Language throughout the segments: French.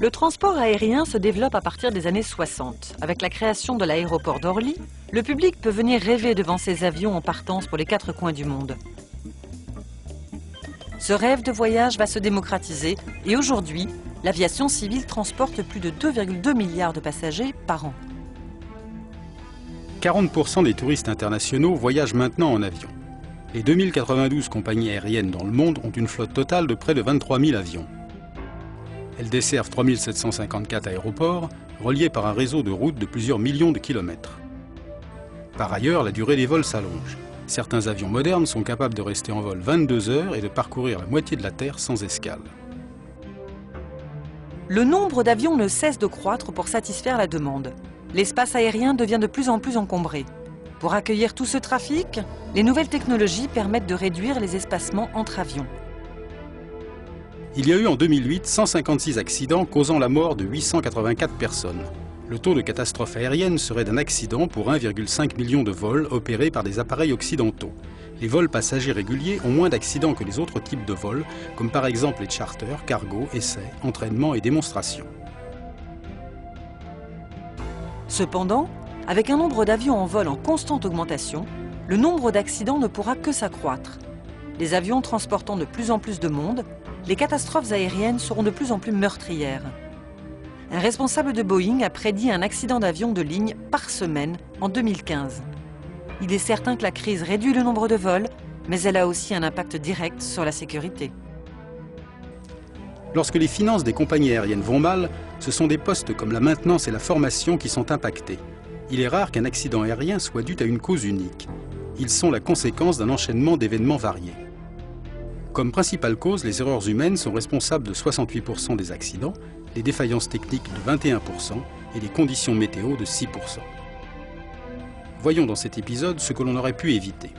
Le transport aérien se développe à partir des années 60. Avec la création de l'aéroport d'Orly, le public peut venir rêver devant ces avions en partance pour les 4 coins du monde. Ce rêve de voyage va se démocratiser et aujourd'hui, l'aviation civile transporte plus de 2,2 milliards de passagers par an. 40% des touristes internationaux voyagent maintenant en avion. Les 2092 compagnies aériennes dans le monde ont une flotte totale de près de 23 000 avions. Elles desservent 3754 aéroports, reliés par un réseau de routes de plusieurs millions de kilomètres. Par ailleurs, la durée des vols s'allonge. Certains avions modernes sont capables de rester en vol 22 heures et de parcourir la moitié de la Terre sans escale. Le nombre d'avions ne cesse de croître pour satisfaire la demande. L'espace aérien devient de plus en plus encombré. Pour accueillir tout ce trafic, les nouvelles technologies permettent de réduire les espacements entre avions. Il y a eu en 2008 156 accidents causant la mort de 884 personnes. Le taux de catastrophe aérienne serait d'un accident pour 1,5 million de vols opérés par des appareils occidentaux. Les vols passagers réguliers ont moins d'accidents que les autres types de vols, comme par exemple les charters, cargo, essais, entraînements et démonstrations. Cependant, avec un nombre d'avions en vol en constante augmentation, le nombre d'accidents ne pourra que s'accroître. Les avions transportant de plus en plus de monde, les catastrophes aériennes seront de plus en plus meurtrières. Un responsable de Boeing a prédit un accident d'avion de ligne par semaine en 2015. Il est certain que la crise réduit le nombre de vols, mais elle a aussi un impact direct sur la sécurité. Lorsque les finances des compagnies aériennes vont mal, ce sont des postes comme la maintenance et la formation qui sont impactés. Il est rare qu'un accident aérien soit dû à une cause unique. Ils sont la conséquence d'un enchaînement d'événements variés. Comme principale cause, les erreurs humaines sont responsables de 68% des accidents, les défaillances techniques de 21% et les conditions météo de 6%. Voyons dans cet épisode ce que l'on aurait pu éviter.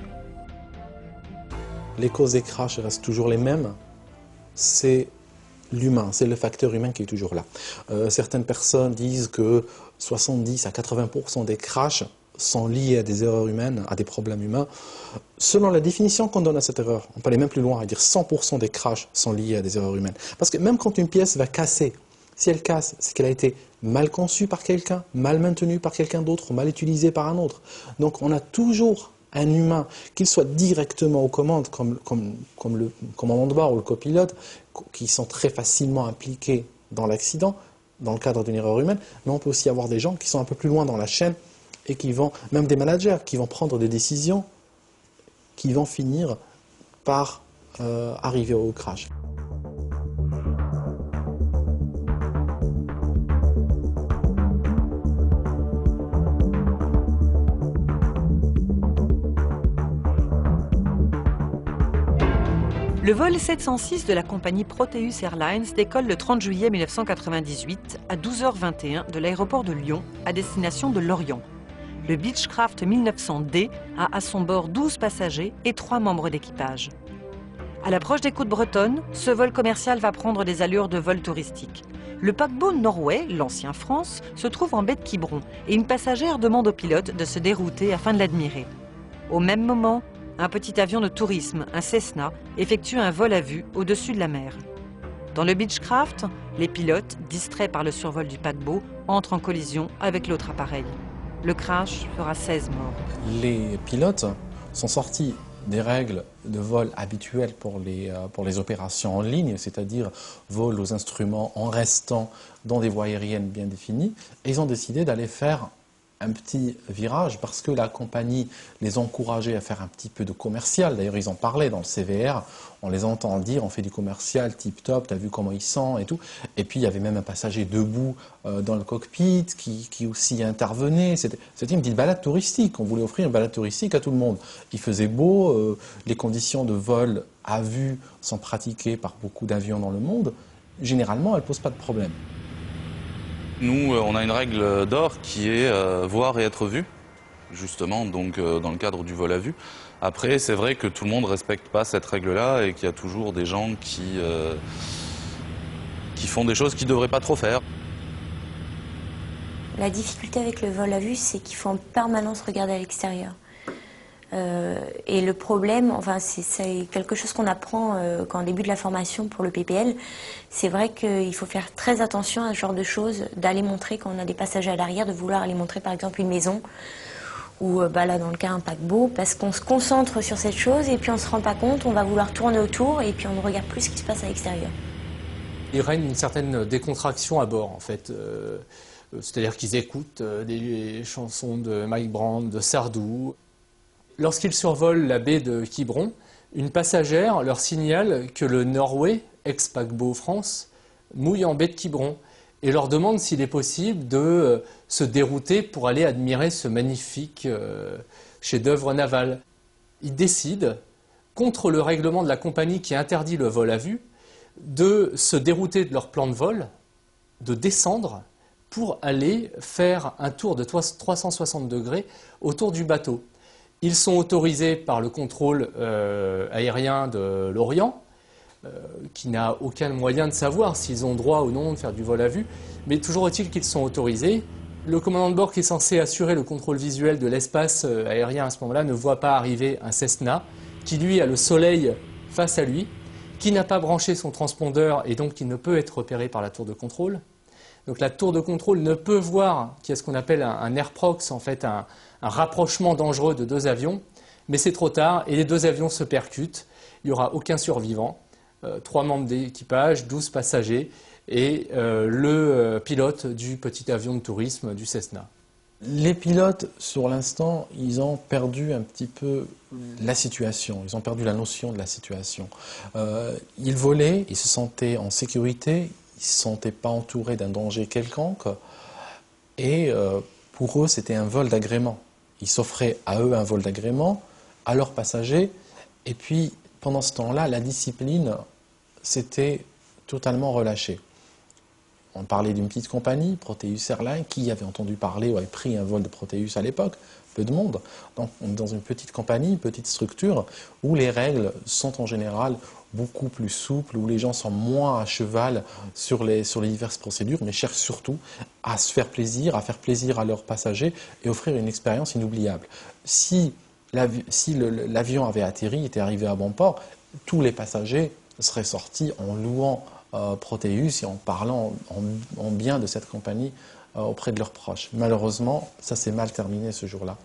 Les causes des crashs restent toujours les mêmes. C'est l'humain, c'est le facteur humain qui est toujours là. Certaines personnes disent que 70 à 80% des crashs sont liés à des erreurs humaines, à des problèmes humains. Selon la définition qu'on donne à cette erreur, on peut aller même plus loin et dire 100% des crashs sont liés à des erreurs humaines. Parce que même quand une pièce va casser, si elle casse, c'est qu'elle a été mal conçue par quelqu'un, mal maintenue par quelqu'un d'autre, mal utilisée par un autre. Donc on a toujours un humain, qu'il soit directement aux commandes, comme le commandant de bord ou le copilote, qui sont très facilement impliqués dans l'accident, dans le cadre d'une erreur humaine, mais on peut aussi avoir des gens qui sont un peu plus loin dans la chaîne et qui vont, même des managers, qui vont prendre des décisions qui vont finir par arriver au crash. Le vol 706 de la compagnie Proteus Airlines décolle le 30 juillet 1998 à 12h21 de l'aéroport de Lyon à destination de Lorient. Le Beechcraft 1900D a à son bord 12 passagers et 3 membres d'équipage. À l'approche des côtes bretonnes, ce vol commercial va prendre des allures de vol touristique. Le paquebot Norway, l'ancien France, se trouve en baie de Quiberon et une passagère demande au pilote de se dérouter afin de l'admirer. Au même moment, un petit avion de tourisme, un Cessna, effectue un vol à vue au-dessus de la mer. Dans le Beechcraft, les pilotes, distraits par le survol du paquebot, entrent en collision avec l'autre appareil. Le crash fera 16 morts. Les pilotes sont sortis des règles de vol habituelles pour les opérations en ligne, c'est-à-dire vol aux instruments en restant dans des voies aériennes bien définies, et ils ont décidé d'aller faire un petit virage parce que la compagnie les encourageait à faire un petit peu de commercial. D'ailleurs, ils en parlaient dans le CVR. On les entend dire, on fait du commercial tip-top, t'as vu comment il sent et tout. Et puis, il y avait même un passager debout dans le cockpit qui aussi intervenait. C'était une petite balade touristique. On voulait offrir une balade touristique à tout le monde. Il faisait beau, les conditions de vol à vue sont pratiquées par beaucoup d'avions dans le monde. Généralement, elles ne posent pas de problème. Nous, on a une règle d'or qui est voir et être vu, justement, donc dans le cadre du vol à vue. Après, c'est vrai que tout le monde ne respecte pas cette règle-là et qu'il y a toujours des gens qui font des choses qu'ils ne devraient pas trop faire. La difficulté avec le vol à vue, c'est qu'il faut en permanence regarder à l'extérieur. Et le problème, enfin c'est quelque chose qu'on apprend quand on débute la formation pour le PPL, c'est vrai qu'il faut faire très attention à ce genre de choses, d'aller montrer quand on a des passagers à l'arrière, de vouloir aller montrer par exemple une maison, ou là dans le cas un paquebot, parce qu'on se concentre sur cette chose et puis on ne se rend pas compte, on va vouloir tourner autour et puis on ne regarde plus ce qui se passe à l'extérieur. Il règne une certaine décontraction à bord en fait. C'est-à-dire qu'ils écoutent des chansons de Mike Brand, de Sardou. Lorsqu'ils survolent la baie de Quiberon, une passagère leur signale que le Norway, ex-paquebot France, mouille en baie de Quiberon et leur demande s'il est possible de se dérouter pour aller admirer ce magnifique chef-d'œuvre naval. Ils décident, contre le règlement de la compagnie qui interdit le vol à vue, de se dérouter de leur plan de vol, de descendre pour aller faire un tour de 360 degrés autour du bateau. Ils sont autorisés par le contrôle aérien de l'Orient, qui n'a aucun moyen de savoir s'ils ont droit ou non de faire du vol à vue, mais toujours est-il qu'ils sont autorisés. Le commandant de bord qui est censé assurer le contrôle visuel de l'espace aérien à ce moment-là ne voit pas arriver un Cessna, qui lui a le soleil face à lui, qui n'a pas branché son transpondeur et donc qui ne peut être repéré par la tour de contrôle. Donc la tour de contrôle ne peut voir qu'il y a ce qu'on appelle un airprox, en fait un rapprochement dangereux de deux avions, mais c'est trop tard et les deux avions se percutent. Il n'y aura aucun survivant, 3 membres d'équipage, 12 passagers et le pilote du petit avion de tourisme du Cessna. Les pilotes, sur l'instant, ils ont perdu un petit peu la situation, ils ont perdu la notion de la situation. Ils volaient, ils se sentaient en sécurité, ils ne se sentaient pas entourés d'un danger quelconque, et pour eux, c'était un vol d'agrément. Ils s'offraient à eux un vol d'agrément, à leurs passagers, et puis pendant ce temps-là, la discipline s'était totalement relâchée. On parlait d'une petite compagnie, Proteus Airlines, qui avait entendu parler ou avait pris un vol de Proteus à l'époque, peu de monde. Donc on est dans une petite compagnie, une petite structure, où les règles sont en général beaucoup plus souples, où les gens sont moins à cheval sur les diverses procédures, mais cherchent surtout à se faire plaisir à leurs passagers et offrir une expérience inoubliable. Si l'avion avait atterri, était arrivé à bon port, tous les passagers seraient sortis en louant Proteus et en parlant en bien de cette compagnie auprès de leurs proches. Malheureusement, ça s'est mal terminé ce jour-là.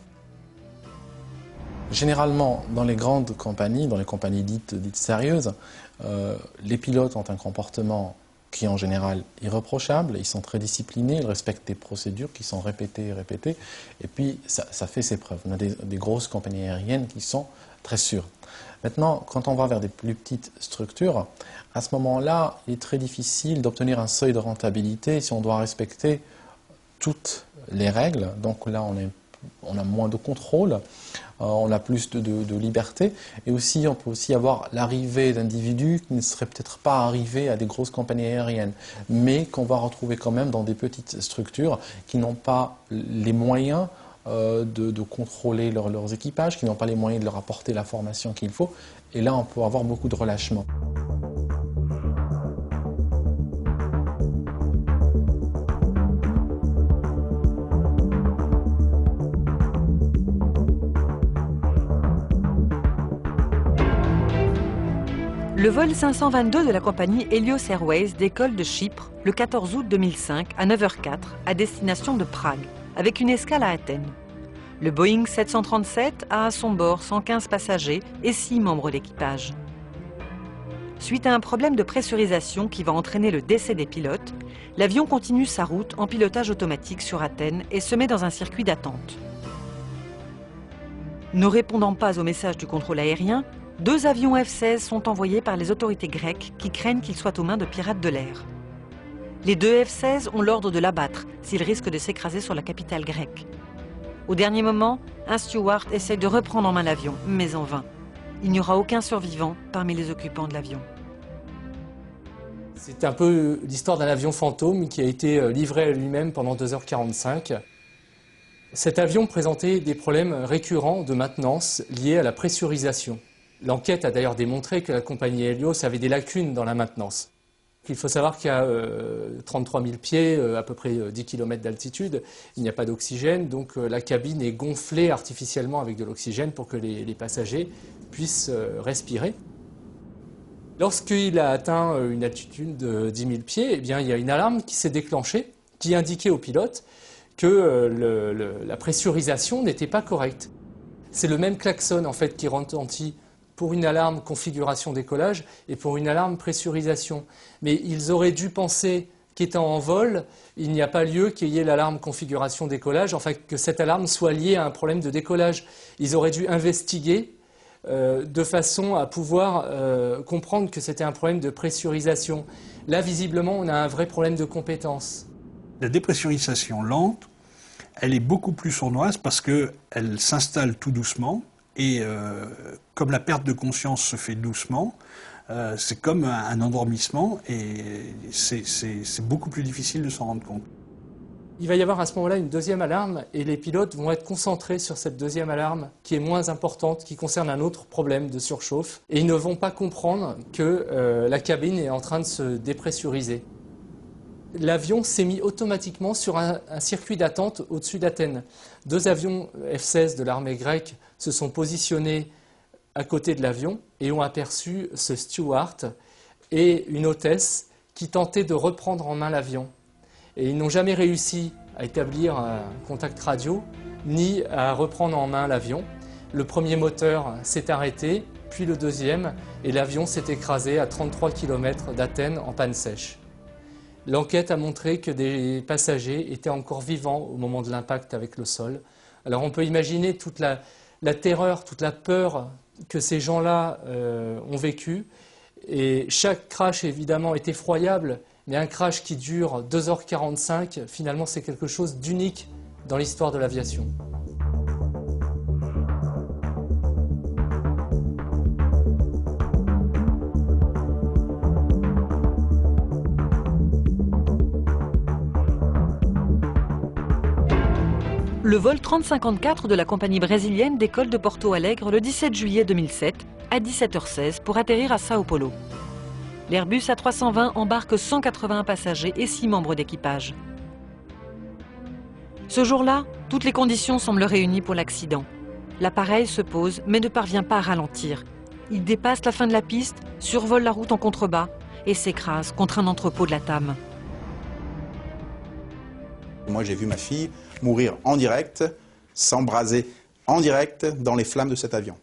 Généralement, dans les grandes compagnies, dans les compagnies dites sérieuses, les pilotes ont un comportement qui est en général irréprochable, ils sont très disciplinés, ils respectent des procédures qui sont répétées et répétées, et puis ça fait ses preuves. On a des grosses compagnies aériennes qui sont très sûres. Maintenant, quand on va vers des plus petites structures, à ce moment-là, il est très difficile d'obtenir un seuil de rentabilité si on doit respecter toutes les règles. Donc là, on a moins de contrôle, on a plus de liberté. Et aussi, on peut aussi avoir l'arrivée d'individus qui ne seraient peut-être pas arrivés à des grosses compagnies aériennes, mais qu'on va retrouver quand même dans des petites structures qui n'ont pas les moyens de contrôler leurs équipages, qui n'ont pas les moyens de leur apporter la formation qu'il faut. Et là, on peut avoir beaucoup de relâchement. Le vol 522 de la compagnie Helios Airways décolle de Chypre le 14 août 2005 à 9h04 à destination de Prague, avec une escale à Athènes. Le Boeing 737 a à son bord 115 passagers et 6 membres d'équipage. Suite à un problème de pressurisation qui va entraîner le décès des pilotes, l'avion continue sa route en pilotage automatique sur Athènes et se met dans un circuit d'attente. Ne répondant pas au message du contrôle aérien, 2 avions F-16 sont envoyés par les autorités grecques qui craignent qu'ils soient aux mains de pirates de l'air. Les 2 F-16 ont l'ordre de l'abattre s'ils risquent de s'écraser sur la capitale grecque. Au dernier moment, un steward essaie de reprendre en main l'avion, mais en vain. Il n'y aura aucun survivant parmi les occupants de l'avion. C'est un peu l'histoire d'un avion fantôme qui a été livré à lui-même pendant 2h45. Cet avion présentait des problèmes récurrents de maintenance liés à la pressurisation. L'enquête a d'ailleurs démontré que la compagnie Helios avait des lacunes dans la maintenance. Il faut savoir qu'il y a 33 000 pieds, à peu près 10 km d'altitude, il n'y a pas d'oxygène, donc la cabine est gonflée artificiellement avec de l'oxygène pour que les passagers puissent respirer. Lorsqu'il a atteint une altitude de 10 000 pieds, eh bien, il y a une alarme qui s'est déclenchée, qui indiquait au pilote que la pressurisation n'était pas correcte. C'est le même klaxon en fait, qui retentit pour une alarme configuration décollage et pour une alarme pressurisation. Mais ils auraient dû penser qu'étant en vol, il n'y a pas lieu qu'il y ait l'alarme configuration décollage, enfin que cette alarme soit liée à un problème de décollage. Ils auraient dû investiguer de façon à pouvoir comprendre que c'était un problème de pressurisation. Là, visiblement, on a un vrai problème de compétence. La dépressurisation lente, elle est beaucoup plus sournoise parce qu'elle s'installe tout doucement. Et comme la perte de conscience se fait doucement, c'est comme un endormissement et c'est beaucoup plus difficile de s'en rendre compte. Il va y avoir à ce moment-là une deuxième alarme et les pilotes vont être concentrés sur cette deuxième alarme qui est moins importante, qui concerne un autre problème de surchauffe. Et ils ne vont pas comprendre que la cabine est en train de se dépressuriser. L'avion s'est mis automatiquement sur un circuit d'attente au-dessus d'Athènes. 2 avions F-16 de l'armée grecque se sont positionnés à côté de l'avion et ont aperçu ce steward et une hôtesse qui tentaient de reprendre en main l'avion. Et ils n'ont jamais réussi à établir un contact radio ni à reprendre en main l'avion. Le premier moteur s'est arrêté, puis le deuxième, et l'avion s'est écrasé à 33 km d'Athènes en panne sèche. L'enquête a montré que des passagers étaient encore vivants au moment de l'impact avec le sol. Alors on peut imaginer toute la terreur, toute la peur que ces gens-là ont vécue. Et chaque crash, évidemment, est effroyable, mais un crash qui dure 2h45, finalement, c'est quelque chose d'unique dans l'histoire de l'aviation. Le vol 3054 de la compagnie brésilienne décolle de Porto Alegre le 17 juillet 2007 à 17h16 pour atterrir à Sao Paulo. L'Airbus A320 embarque 181 passagers et 6 membres d'équipage. Ce jour-là, toutes les conditions semblent réunies pour l'accident. L'appareil se pose mais ne parvient pas à ralentir. Il dépasse la fin de la piste, survole la route en contrebas et s'écrase contre un entrepôt de la Tame. Moi, j'ai vu ma fille mourir en direct, s'embraser en direct dans les flammes de cet avion.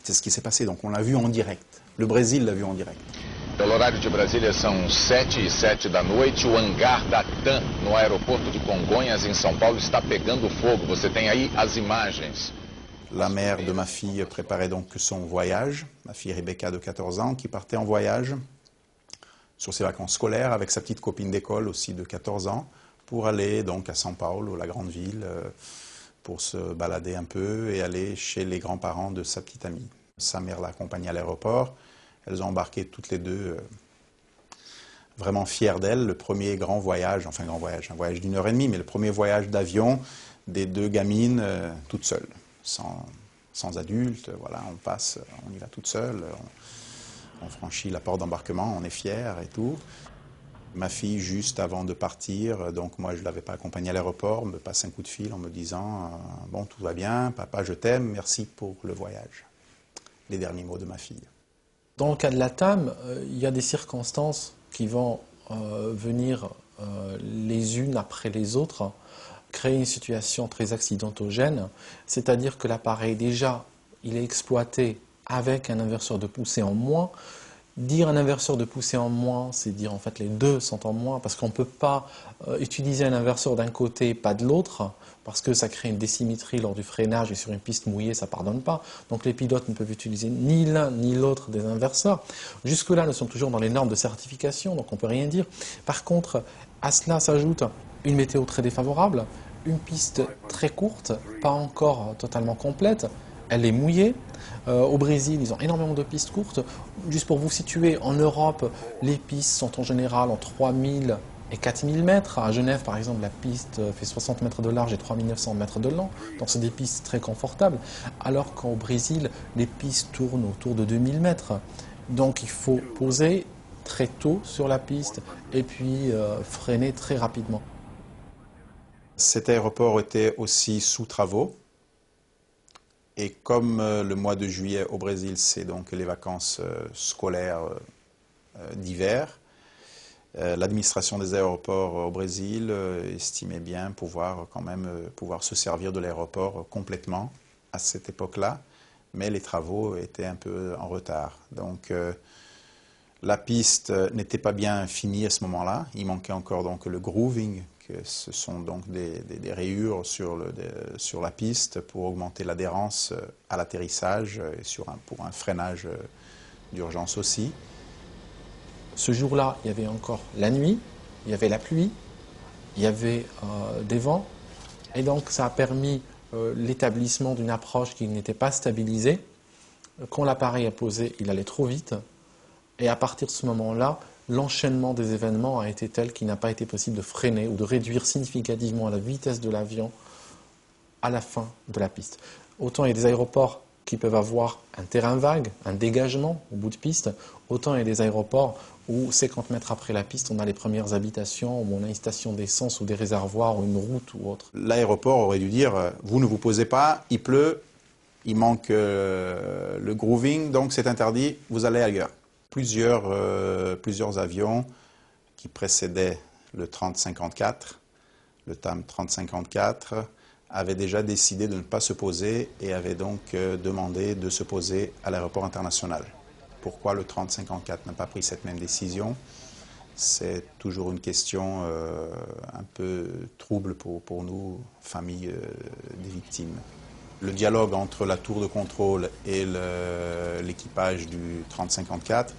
C'est ce qui s'est passé, donc on l'a vu en direct. Le Brésil l'a vu en direct. Pelo horário de Brasília são 7h07 da noite. O hangar da TAM no aeroporto de Congonhas, em São Paulo, está pegando fogo. Você tem aí as imagens. La mère de ma fille préparait donc son voyage, ma fille Rebecca de 14 ans, qui partait en voyage sur ses vacances scolaires avec sa petite copine d'école aussi de 14 ans, pour aller donc à São Paulo, la grande ville, pour se balader un peu et aller chez les grands-parents de sa petite amie. Sa mère l'a accompagnée à l'aéroport. Elles ont embarqué toutes les deux, vraiment fières d'elle. Le premier grand voyage, enfin grand voyage, un voyage d'1h30, mais le premier voyage d'avion des 2 gamines toutes seules, sans adultes. Voilà, on y va toutes seules, on franchit la porte d'embarquement, on est fiers et tout. Ma fille, juste avant de partir, donc moi je ne l'avais pas accompagnée à l'aéroport, me passe un coup de fil en me disant « Bon, tout va bien, papa, je t'aime, merci pour le voyage ». Les derniers mots de ma fille. Dans le cas de la Tame, il y a des circonstances qui vont venir les unes après les autres, créer une situation très accidentogène, c'est-à-dire que l'appareil, déjà, il est exploité avec un inverseur de poussée en moins. Dire un inverseur de poussée en moins, c'est dire en fait les deux sont en moins, parce qu'on ne peut pas utiliser un inverseur d'un côté et pas de l'autre, parce que ça crée une désymétrie lors du freinage et sur une piste mouillée, ça ne pardonne pas. Donc les pilotes ne peuvent utiliser ni l'un ni l'autre des inverseurs. Jusque-là, nous sommes toujours dans les normes de certification, donc on ne peut rien dire. Par contre, à cela s'ajoute une météo très défavorable, une piste très courte, pas encore totalement complète, elle est mouillée. Au Brésil, ils ont énormément de pistes courtes. Juste pour vous situer, en Europe, les pistes sont en général en 3000 et 4000 mètres. À Genève, par exemple, la piste fait 60 mètres de large et 3900 mètres de long. Donc c'est des pistes très confortables. Alors qu'au Brésil, les pistes tournent autour de 2000 mètres. Donc il faut poser très tôt sur la piste et puis freiner très rapidement. Cet aéroport était aussi sous travaux. Et comme le mois de juillet au Brésil, c'est donc les vacances scolaires d'hiver, l'administration des aéroports au Brésil estimait bien pouvoir quand même pouvoir se servir de l'aéroport complètement à cette époque-là, mais les travaux étaient un peu en retard. Donc la piste n'était pas bien finie à ce moment-là. Il manquait encore donc le grooving, que ce sont donc des rayures sur la piste pour augmenter l'adhérence à l'atterrissage et pour un freinage d'urgence aussi. Ce jour-là, il y avait encore la nuit, il y avait la pluie, il y avait des vents, et donc ça a permis l'établissement d'une approche qui n'était pas stabilisée. Quand l'appareil a posé, il allait trop vite, et à partir de ce moment-là, l'enchaînement des événements a été tel qu'il n'a pas été possible de freiner ou de réduire significativement la vitesse de l'avion à la fin de la piste. Autant il y a des aéroports qui peuvent avoir un terrain vague, un dégagement au bout de piste, autant il y a des aéroports où 50 mètres après la piste, on a les premières habitations, où on a une station d'essence ou des réservoirs ou une route ou autre. L'aéroport aurait dû dire, vous ne vous posez pas, il pleut, il manque le grooving, donc c'est interdit, vous allez ailleurs. Plusieurs avions qui précédaient le 3054, le TAM 3054, avaient déjà décidé de ne pas se poser et avaient donc demandé de se poser à l'aéroport international. Pourquoi le 3054 n'a pas pris cette même décision? C'est toujours une question un peu trouble pour nous, famille des victimes. Le dialogue entre la tour de contrôle et l'équipage du 3054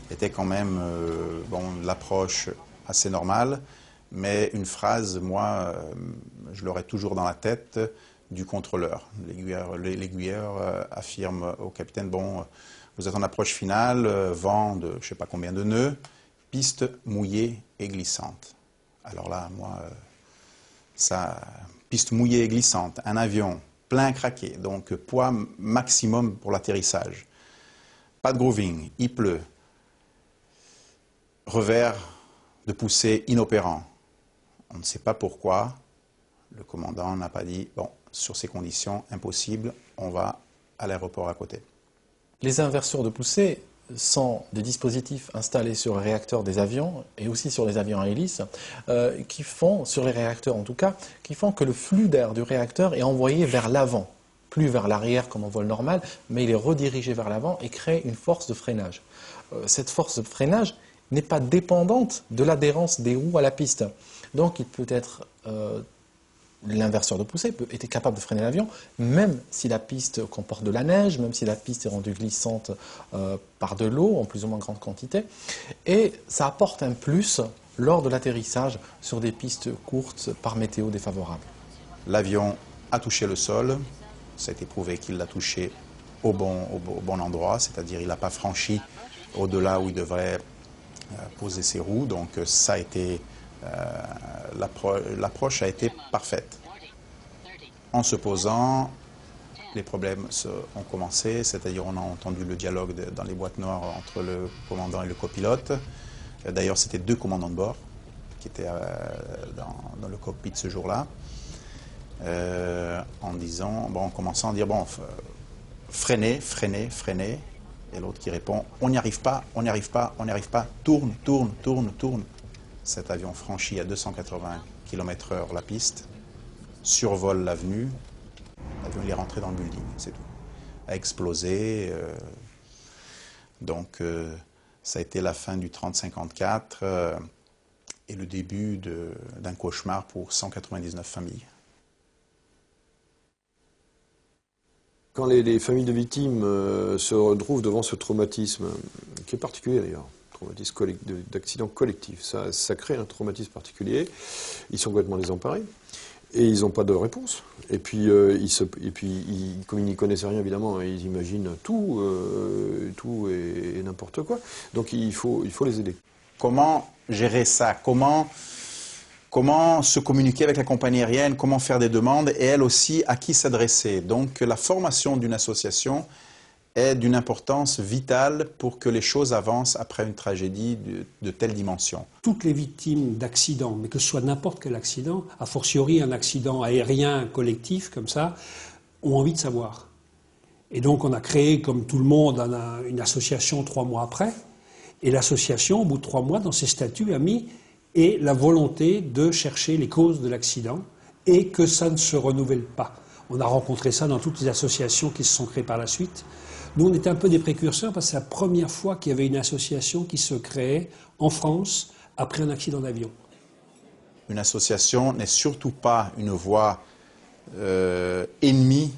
était quand même l'approche assez normale, mais une phrase, moi, je l'aurais toujours dans la tête du contrôleur. L'aiguilleur affirme au capitaine, bon, vous êtes en approche finale, vent de je ne sais pas combien de nœuds, piste mouillée et glissante. Alors là, moi, piste mouillée et glissante, un avion plein craqué, donc poids maximum pour l'atterrissage. Pas de grooving, il pleut. Revers de poussée inopérant. On ne sait pas pourquoi. Le commandant n'a pas dit, bon, sur ces conditions, impossible, on va à l'aéroport à côté. Les inverseurs de poussée sont des dispositifs installés sur les réacteurs des avions et aussi sur les avions à hélice, qui font, sur les réacteurs en tout cas, qui font que le flux d'air du réacteur est envoyé vers l'avant, plus vers l'arrière comme en vol normal, mais il est redirigé vers l'avant et crée une force de freinage. Cette force de freinage n'est pas dépendante de l'adhérence des roues à la piste. Donc il peut être... L'inverseur de poussée était capable de freiner l'avion, même si la piste comporte de la neige, même si la piste est rendue glissante par de l'eau en plus ou moins grande quantité. Et ça apporte un plus lors de l'atterrissage sur des pistes courtes par météo défavorable. L'avion a touché le sol, ça a été prouvé qu'il l'a touché au bon endroit, c'est-à-dire il n'a pas franchi au-delà où il devrait poser ses roues, donc ça a été... l'approche a été parfaite. En se posant, les problèmes ont commencé, c'est-à-dire on a entendu le dialogue dans les boîtes noires entre le commandant et le copilote. D'ailleurs, c'était 2 commandants de bord qui étaient dans le cockpit ce jour-là, en commençant à dire, bon, freinez, freinez, freinez. Et l'autre qui répond, on n'y arrive pas, on n'y arrive pas, on n'y arrive pas, tourne, tourne, tourne, tourne. Cet avion franchit à 280 km/h la piste, survole l'avenue, l'avion est rentré dans le building, c'est tout. A explosé, donc ça a été la fin du 3054 et le début d'un cauchemar pour 199 familles. Quand les familles de victimes se retrouvent devant ce traumatisme, qui est particulier d'ailleurs, d'accident collectif. Ça crée un traumatisme particulier. Ils sont complètement désemparés et ils n'ont pas de réponse. Et puis, comme ils n'y connaissent rien, évidemment, ils imaginent tout et n'importe quoi. Donc il faut les aider. Comment gérer ça? Comment se communiquer avec la compagnie aérienne? Comment faire des demandes? Et elle aussi, à qui s'adresser? Donc la formation d'une association est d'une importance vitale pour que les choses avancent après une tragédie de telle dimension. Toutes les victimes d'accidents, mais que ce soit n'importe quel accident, a fortiori un accident aérien collectif comme ça, ont envie de savoir. Et donc on a créé, comme tout le monde, une association 3 mois après. Et l'association, au bout de 3 mois, dans ses statuts, a mis et la volonté de chercher les causes de l'accident et que ça ne se renouvelle pas. On a rencontré ça dans toutes les associations qui se sont créées par la suite. Nous, on était un peu des précurseurs parce que c'est la première fois qu'il y avait une association qui se créait en France après un accident d'avion. Une association n'est surtout pas une voie ennemie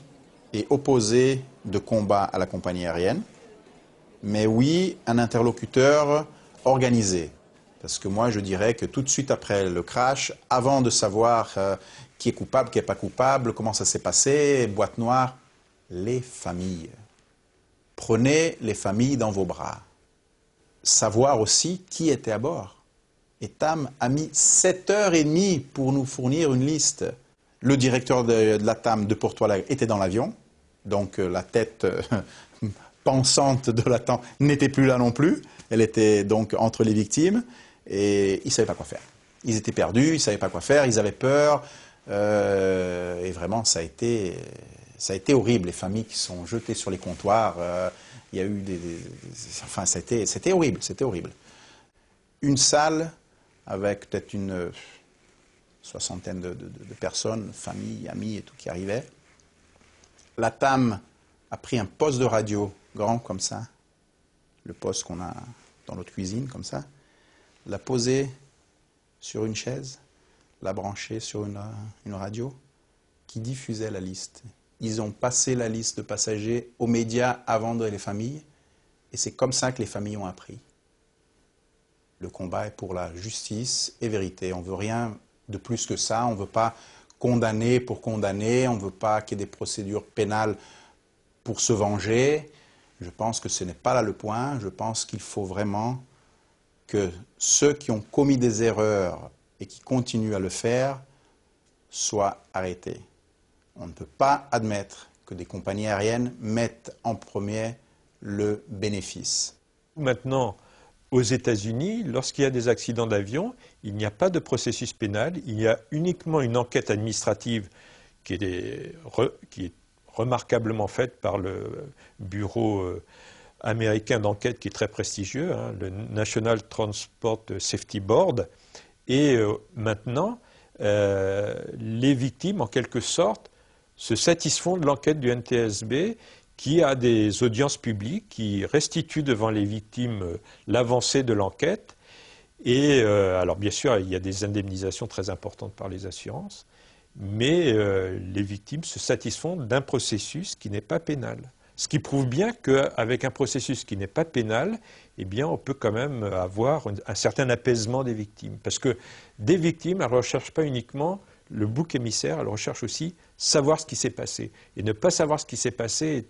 et opposée de combat à la compagnie aérienne, mais oui, un interlocuteur organisé. Parce que moi, je dirais que tout de suite après le crash, avant de savoir qui est coupable, qui n'est pas coupable, comment ça s'est passé, boîte noire, les familles. Prenez les familles dans vos bras. Savoir aussi qui était à bord. Et TAM a mis 7h30 pour nous fournir une liste. Le directeur de la TAM de Porto-Alegre était dans l'avion, donc la tête pensante de la TAM n'était plus là non plus. Elle était donc entre les victimes et ils ne savaient pas quoi faire. Ils étaient perdus, ils ne savaient pas quoi faire, ils avaient peur. Et vraiment, ça a été horrible. Les familles qui sont jetées sur les comptoirs, il y a eu enfin, c'était horrible, c'était horrible. Une salle avec peut-être une soixantaine de personnes, familles, amis et tout qui arrivaient. La TAM a pris un poste de radio grand comme ça, le poste qu'on a dans notre cuisine comme ça, l'a posé sur une chaise, l'a branché sur une radio qui diffusait la liste. Ils ont passé la liste de passagers aux médias avant les familles et c'est comme ça que les familles ont appris. Le combat est pour la justice et vérité. On ne veut rien de plus que ça. On ne veut pas condamner pour condamner. On ne veut pas qu'il y ait des procédures pénales pour se venger. Je pense que ce n'est pas là le point. Je pense qu'il faut vraiment que ceux qui ont commis des erreurs et qui continuent à le faire soient arrêtés. On ne peut pas admettre que des compagnies aériennes mettent en premier le bénéfice. Maintenant, aux États-Unis, lorsqu'il y a des accidents d'avion, il n'y a pas de processus pénal, il y a uniquement une enquête administrative qui est remarquablement faite par le bureau américain d'enquête qui est très prestigieux, hein, le National Transport Safety Board. Et maintenant, les victimes, en quelque sorte, se satisfont de l'enquête du NTSB qui a des audiences publiques, qui restituent devant les victimes l'avancée de l'enquête. Et alors bien sûr, il y a des indemnisations très importantes par les assurances, mais les victimes se satisfont d'un processus qui n'est pas pénal. Ce qui prouve bien qu'avec un processus qui n'est pas pénal, eh bien, on peut quand même avoir un certain apaisement des victimes. Parce que des victimes, elles ne recherchent pas uniquement le bouc émissaire, elles recherchent aussi savoir ce qui s'est passé. Et ne pas savoir ce qui s'est passé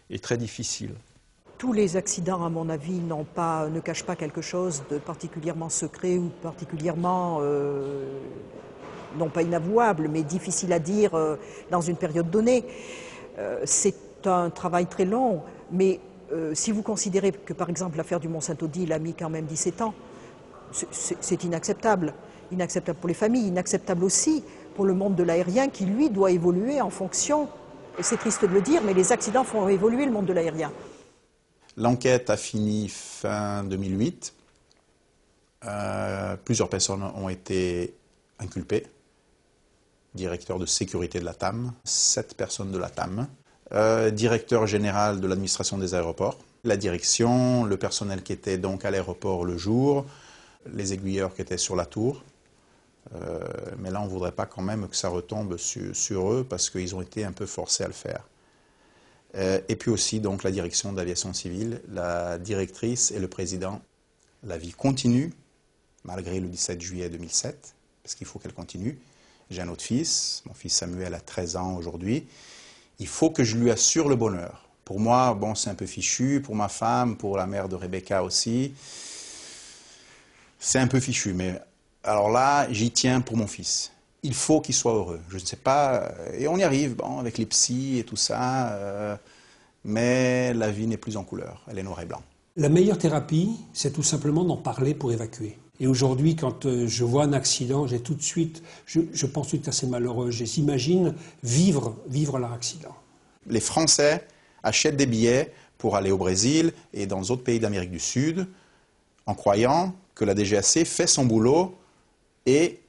est très difficile. Tous les accidents, à mon avis, ne cachent pas quelque chose de particulièrement secret ou particulièrement, non pas inavouable, mais difficile à dire dans une période donnée. C'est un travail très long, mais si vous considérez que, par exemple, l'affaire du Mont-Saint-Odile a mis quand même 17 ans, c'est inacceptable. Inacceptable pour les familles, inacceptable aussi pour le monde de l'aérien qui, lui, doit évoluer en fonction, et c'est triste de le dire, mais les accidents font évoluer le monde de l'aérien. L'enquête a fini fin 2008. Plusieurs personnes ont été inculpées. Directeur de sécurité de la TAM, 7 personnes de la TAM, directeur général de l'administration des aéroports, la direction, le personnel qui était donc à l'aéroport le jour, les aiguilleurs qui étaient sur la tour. Mais là, on ne voudrait pas quand même que ça retombe sur eux parce qu'ils ont été un peu forcés à le faire. Et puis aussi donc la direction d'aviation civile, la directrice et le président. La vie continue, malgré le 17 juillet 2007, parce qu'il faut qu'elle continue. J'ai un autre fils, mon fils Samuel a 13 ans aujourd'hui. Il faut que je lui assure le bonheur. Pour moi, bon, c'est un peu fichu, pour ma femme, pour la mère de Rebecca aussi. C'est un peu fichu, mais alors là, j'y tiens pour mon fils. Il faut qu'il soit heureux. Je ne sais pas, et on y arrive, bon, avec les psys et tout ça. mais la vie n'est plus en couleur, elle est noir et blanc. La meilleure thérapie, c'est tout simplement d'en parler pour évacuer. Et aujourd'hui, quand je vois un accident, j'ai tout de suite, je pense tout de suite à ces malheureux, j'imagine vivre leur accident. Les Français achètent des billets pour aller au Brésil et dans d'autres pays d'Amérique du Sud en croyant que la DGAC fait son boulot et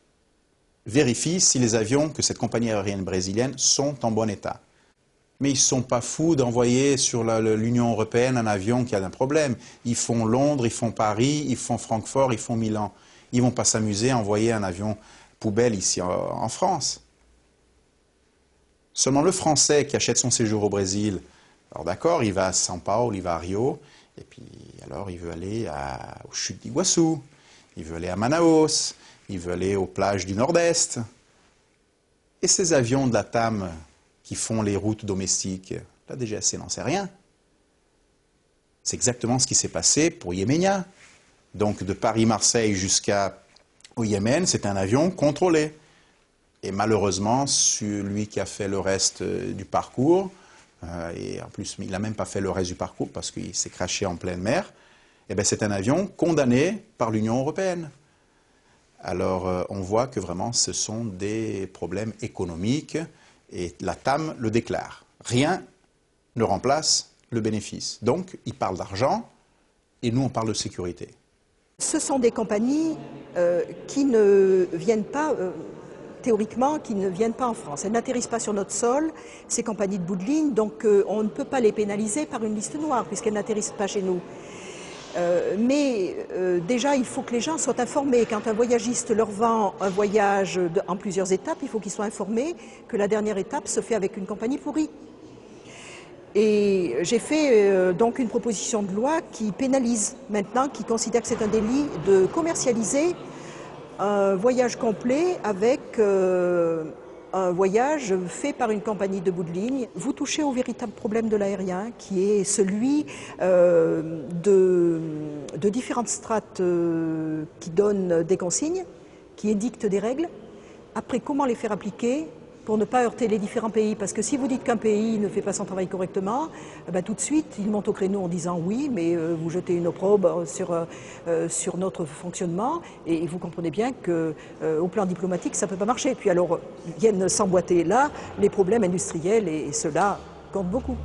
vérifie si les avions que cette compagnie aérienne brésilienne sont en bon état. Mais ils ne sont pas fous d'envoyer sur l'Union européenne un avion qui a un problème. Ils font Londres, ils font Paris, ils font Francfort, ils font Milan. Ils ne vont pas s'amuser à envoyer un avion poubelle ici en France. Seulement le Français qui achète son séjour au Brésil, alors d'accord, il va à São Paulo, il va à Rio, et puis alors il veut aller aux chutes d'Iguaçu, il veut aller à Manaus, il veut aller aux plages du Nord-Est. Et ces avions de la TAM qui font les routes domestiques, la DGAC n'en sait rien. C'est exactement ce qui s'est passé pour Yéménia. Donc de Paris-Marseille jusqu'au Yémen, c'est un avion contrôlé. Et malheureusement, celui qui a fait le reste du parcours, et en plus il n'a même pas fait le reste du parcours parce qu'il s'est crashé en pleine mer, eh bien, c'est un avion condamné par l'Union européenne. Alors on voit que vraiment ce sont des problèmes économiques et la TAM le déclare. Rien ne remplace le bénéfice. Donc ils parlent d'argent et nous on parle de sécurité. Ce sont des compagnies qui ne viennent pas... théoriquement, qui ne viennent pas en France. Elles n'atterrissent pas sur notre sol, ces compagnies de bout de ligne, donc on ne peut pas les pénaliser par une liste noire, puisqu'elles n'atterrissent pas chez nous. Mais déjà, il faut que les gens soient informés. Quand un voyagiste leur vend un voyage en plusieurs étapes, il faut qu'ils soient informés que la dernière étape se fait avec une compagnie pourrie. Et j'ai fait donc une proposition de loi qui pénalise maintenant, qui considère que c'est un délit de commercialiser un voyage complet avec un voyage fait par une compagnie de bout de ligne. Vous touchez au véritable problème de l'aérien, qui est celui de différentes strates qui donnent des consignes, qui édictent des règles. Après, comment les faire appliquer pour ne pas heurter les différents pays? Parce que si vous dites qu'un pays ne fait pas son travail correctement, ben tout de suite, il monte au créneau en disant oui, mais vous jetez une opprobre sur notre fonctionnement, et vous comprenez bien qu'au plan diplomatique, ça ne peut pas marcher. Puis alors, viennent s'emboîter là les problèmes industriels, et cela compte beaucoup.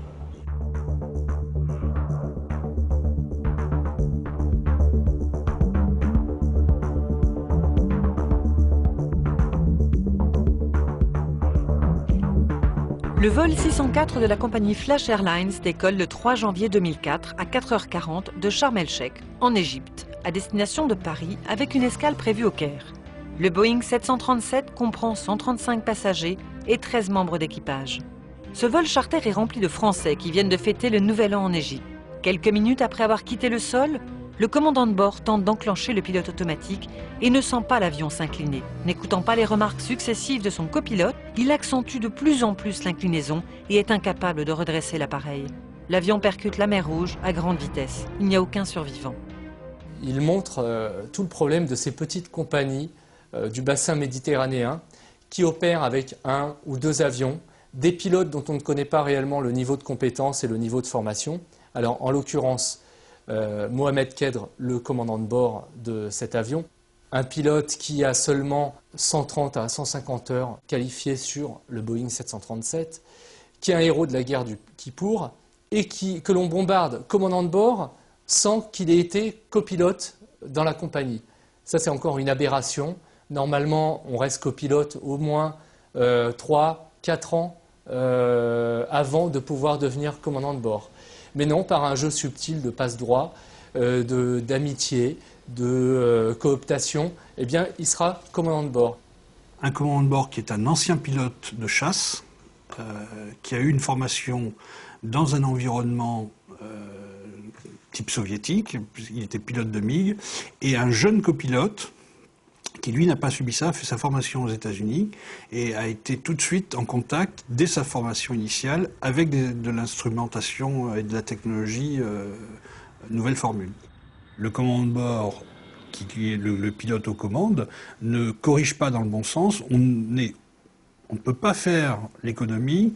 Le vol 604 de la compagnie Flash Airlines décolle le 3 janvier 2004 à 4h40 de Sharm el-Sheikh, en Égypte, à destination de Paris, avec une escale prévue au Caire. Le Boeing 737 comprend 135 passagers et 13 membres d'équipage. Ce vol charter est rempli de Français qui viennent de fêter le Nouvel An en Égypte. Quelques minutes après avoir quitté le sol, le commandant de bord tente d'enclencher le pilote automatique et ne sent pas l'avion s'incliner. N'écoutant pas les remarques successives de son copilote, il accentue de plus en plus l'inclinaison et est incapable de redresser l'appareil. L'avion percute la mer Rouge à grande vitesse. Il n'y a aucun survivant. Il montre tout le problème de ces petites compagnies du bassin méditerranéen qui opèrent avec 1 ou 2 avions, des pilotes dont on ne connaît pas réellement le niveau de compétence et le niveau de formation. Alors en l'occurrence, Mohamed Kedr, le commandant de bord de cet avion, un pilote qui a seulement 130 à 150 heures qualifiées sur le Boeing 737, qui est un héros de la guerre du Kippour et que l'on bombarde commandant de bord sans qu'il ait été copilote dans la compagnie. Ça, c'est encore une aberration. Normalement, on reste copilote au moins 3-4 ans avant de pouvoir devenir commandant de bord. Mais non, par un jeu subtil de passe-droit, d'amitié, de cooptation, eh bien, il sera commandant de bord. Un commandant de bord qui est un ancien pilote de chasse, qui a eu une formation dans un environnement type soviétique, il était pilote de MiG, et un jeune copilote qui, lui, n'a pas subi ça, a fait sa formation aux États-Unis et a été tout de suite en contact, dès sa formation initiale, avec de l'instrumentation et de la technologie nouvelle formule. Le commandant de bord, qui est le pilote aux commandes, ne corrige pas dans le bon sens. On ne peut pas faire l'économie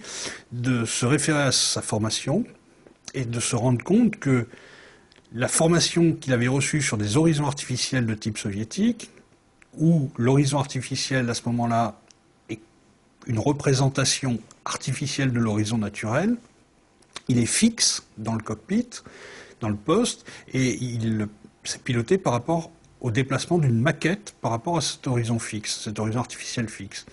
de se référer à sa formation, et de se rendre compte que la formation qu'il avait reçue sur des horizons artificiels de type soviétique, où l'horizon artificiel à ce moment-là est une représentation artificielle de l'horizon naturel, il est fixe dans le cockpit, dans le poste, et c'est piloté par rapport au déplacement d'une maquette par rapport à cet horizon fixe, cet horizon artificiel fixe.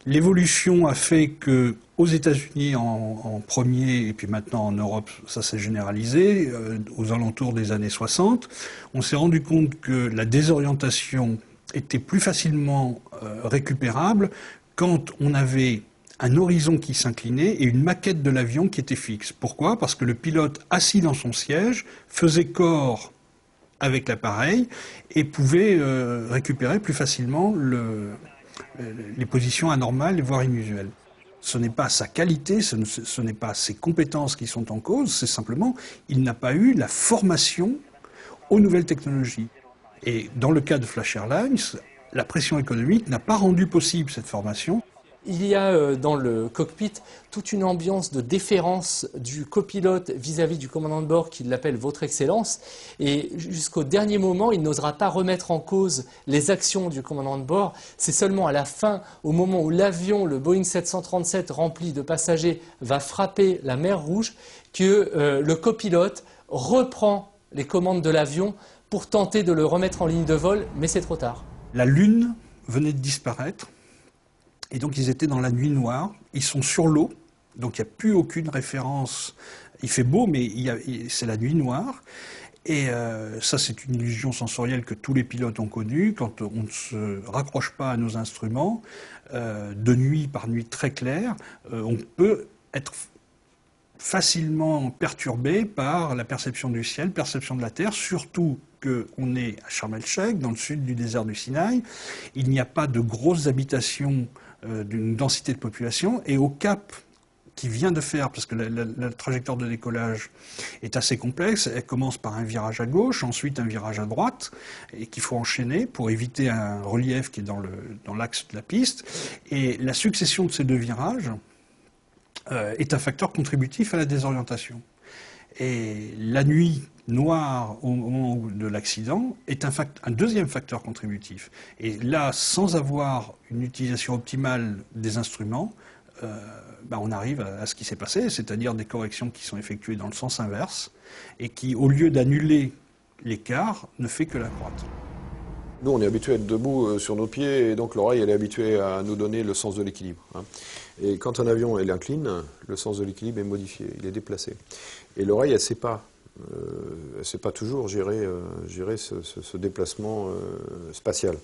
L'évolution a fait que, aux États-Unis en premier, et puis maintenant en Europe, ça s'est généralisé, aux alentours des années 60, on s'est rendu compte que la désorientation était plus facilement récupérable quand on avait un horizon qui s'inclinait et une maquette de l'avion qui était fixe. Pourquoi? Parce que le pilote, assis dans son siège, faisait corps avec l'appareil et pouvait récupérer plus facilement les positions anormales, voire inusuelles. Ce n'est pas sa qualité, ce n'est pas ses compétences qui sont en cause, c'est simplement il n'a pas eu la formation aux nouvelles technologies. Et dans le cas de Flash Airlines, la pression économique n'a pas rendu possible cette formation. Il y a dans le cockpit toute une ambiance de déférence du copilote vis-à-vis du commandant de bord qui l'appelle Votre Excellence. Et jusqu'au dernier moment, il n'osera pas remettre en cause les actions du commandant de bord. C'est seulement à la fin, au moment où l'avion, le Boeing 737 rempli de passagers, va frapper la mer Rouge, que le copilote reprend les commandes de l'avion pour tenter de le remettre en ligne de vol, mais c'est trop tard. La Lune venait de disparaître. Et donc ils étaient dans la nuit noire, ils sont sur l'eau, donc il n'y a plus aucune référence. Il fait beau, mais c'est la nuit noire. Et ça, c'est une illusion sensorielle que tous les pilotes ont connue. Quand on ne se raccroche pas à nos instruments, de nuit par nuit très claire, on peut être facilement perturbé par la perception du ciel, perception de la Terre, surtout qu'on est à Sharm el-Sheikh, dans le sud du désert du Sinaï. Il n'y a pas de grosses habitations d'une densité de population, et au cap qui vient de faire, parce que la trajectoire de décollage est assez complexe, elle commence par un virage à gauche, ensuite un virage à droite, et qu'il faut enchaîner pour éviter un relief qui est dans l'axe de la piste, et la succession de ces deux virages est un facteur contributif à la désorientation. Et la nuit noire au moment de l'accident est un deuxième facteur contributif. Et là, sans avoir une utilisation optimale des instruments, on arrive à ce qui s'est passé, c'est-à-dire des corrections qui sont effectuées dans le sens inverse et qui, au lieu d'annuler l'écart, ne fait que l'accroître. Nous, on est habitué à être debout sur nos pieds, et donc l'oreille, elle est habituée à nous donner le sens de l'équilibre. Et quand un avion elle incline, le sens de l'équilibre est modifié, il est déplacé. Et l'oreille, elle ne sait pas toujours gérer ce déplacement spatial.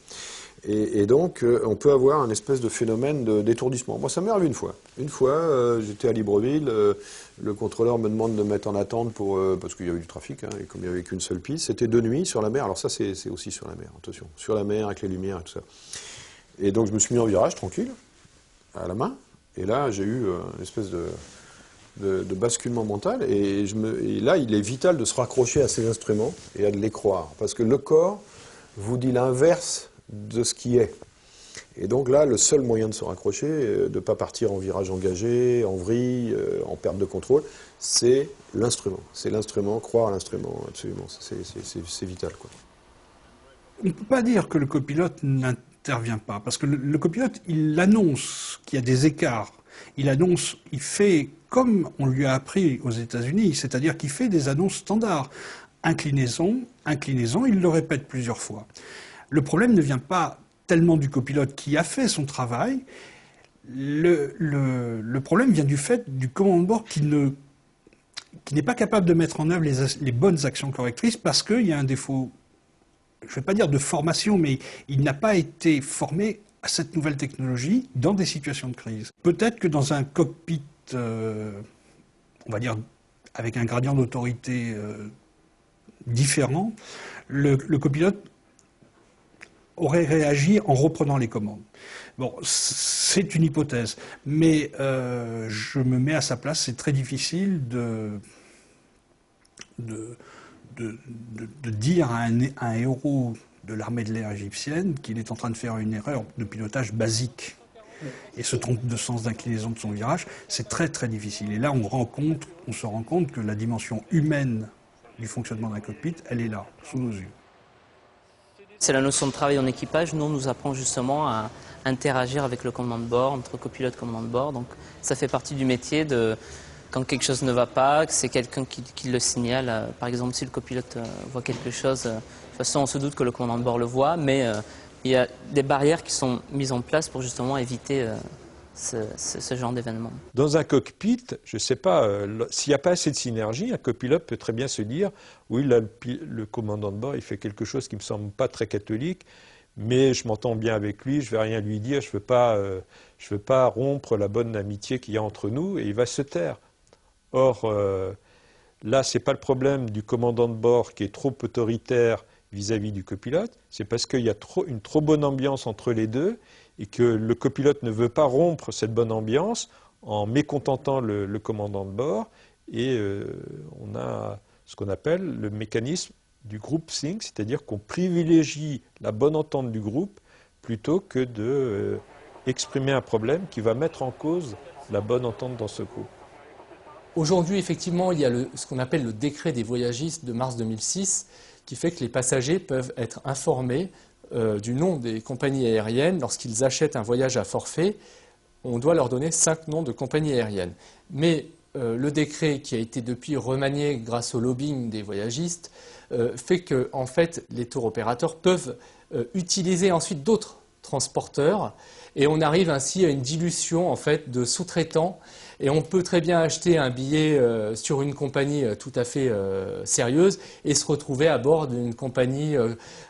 Et donc, on peut avoir un espèce de phénomène d'étourdissement. Moi, ça m'est arrivé une fois. Une fois, j'étais à Libreville, le contrôleur me demande de me mettre en attente parce qu'il y avait du trafic, et comme il n'y avait qu'une seule piste, c'était de nuit sur la mer. Alors ça, c'est aussi sur la mer, attention. Sur la mer, avec les lumières et tout ça. Et donc, je me suis mis en virage, tranquille, à la main. Et là, j'ai eu une espèce de basculement mental. Et là, il est vital de se raccrocher à ces instruments et à de les croire. Parce que le corps vous dit l'inverse de ce qui est. Et donc là, le seul moyen de se raccrocher, de ne pas partir en virage engagé, en vrille, en perte de contrôle, c'est l'instrument. C'est l'instrument, croire à l'instrument, absolument. C'est vital, quoi. On ne peut pas dire que le copilote n'intervient pas, parce que le copilote, il annonce qu'il y a des écarts. Il fait comme on lui a appris aux États-Unis, c'est-à-dire qu'il fait des annonces standards. Inclinaison, inclinaison, il le répète plusieurs fois. Le problème ne vient pas tellement du copilote qui a fait son travail. Le problème vient du fait du commandant de bord qui n'est pas capable de mettre en œuvre les bonnes actions correctrices parce qu'il y a un défaut, je ne vais pas dire de formation, mais il n'a pas été formé à cette nouvelle technologie dans des situations de crise. Peut-être que dans un cockpit, on va dire, avec un gradient d'autorité différent, le copilote aurait réagi en reprenant les commandes. Bon, c'est une hypothèse, mais je me mets à sa place, c'est très difficile de dire à un héros de l'armée de l'air égyptienne qu'il est en train de faire une erreur de pilotage basique. et se trompe de sens d'inclinaison de son virage, c'est très très difficile. Et là, on se rend compte que la dimension humaine du fonctionnement d'un cockpit, elle est là, sous nos yeux. C'est la notion de travail en équipage. Nous, on nous apprend justement à interagir avec le commandant de bord, entre copilote et commandant de bord. Donc ça fait partie du métier de quand quelque chose ne va pas, que c'est quelqu'un qui le signale. Par exemple, si le copilote voit quelque chose, de toute façon, on se doute que le commandant de bord le voit, mais il y a des barrières qui sont mises en place pour justement éviter ce genre d'événement. Dans un cockpit, je ne sais pas, s'il n'y a pas assez de synergie, un copilote peut très bien se dire « Oui, là, le commandant de bord, il fait quelque chose qui ne me semble pas très catholique, mais je m'entends bien avec lui, je ne vais rien lui dire, je ne veux pas rompre la bonne amitié qu'il y a entre nous, et il va se taire. » Or, là, ce n'est pas le problème du commandant de bord qui est trop autoritaire vis-à-vis du copilote, c'est parce qu'il y a une trop bonne ambiance entre les deux, et que le copilote ne veut pas rompre cette bonne ambiance en mécontentant le commandant de bord, et on a ce qu'on appelle le mécanisme du group think, c'est-à-dire qu'on privilégie la bonne entente du groupe plutôt que d'exprimer un problème qui va mettre en cause la bonne entente dans ce groupe. Aujourd'hui, effectivement, il y a ce qu'on appelle le décret des voyagistes de mars 2006 qui fait que les passagers peuvent être informés du nom des compagnies aériennes. Lorsqu'ils achètent un voyage à forfait, on doit leur donner 5 noms de compagnies aériennes. Mais le décret, qui a été depuis remanié grâce au lobbying des voyagistes, fait que en fait, les tour opérateurs peuvent utiliser ensuite d'autres transporteurs, et on arrive ainsi à une dilution en fait de sous-traitants, et on peut très bien acheter un billet sur une compagnie tout à fait sérieuse et se retrouver à bord d'une compagnie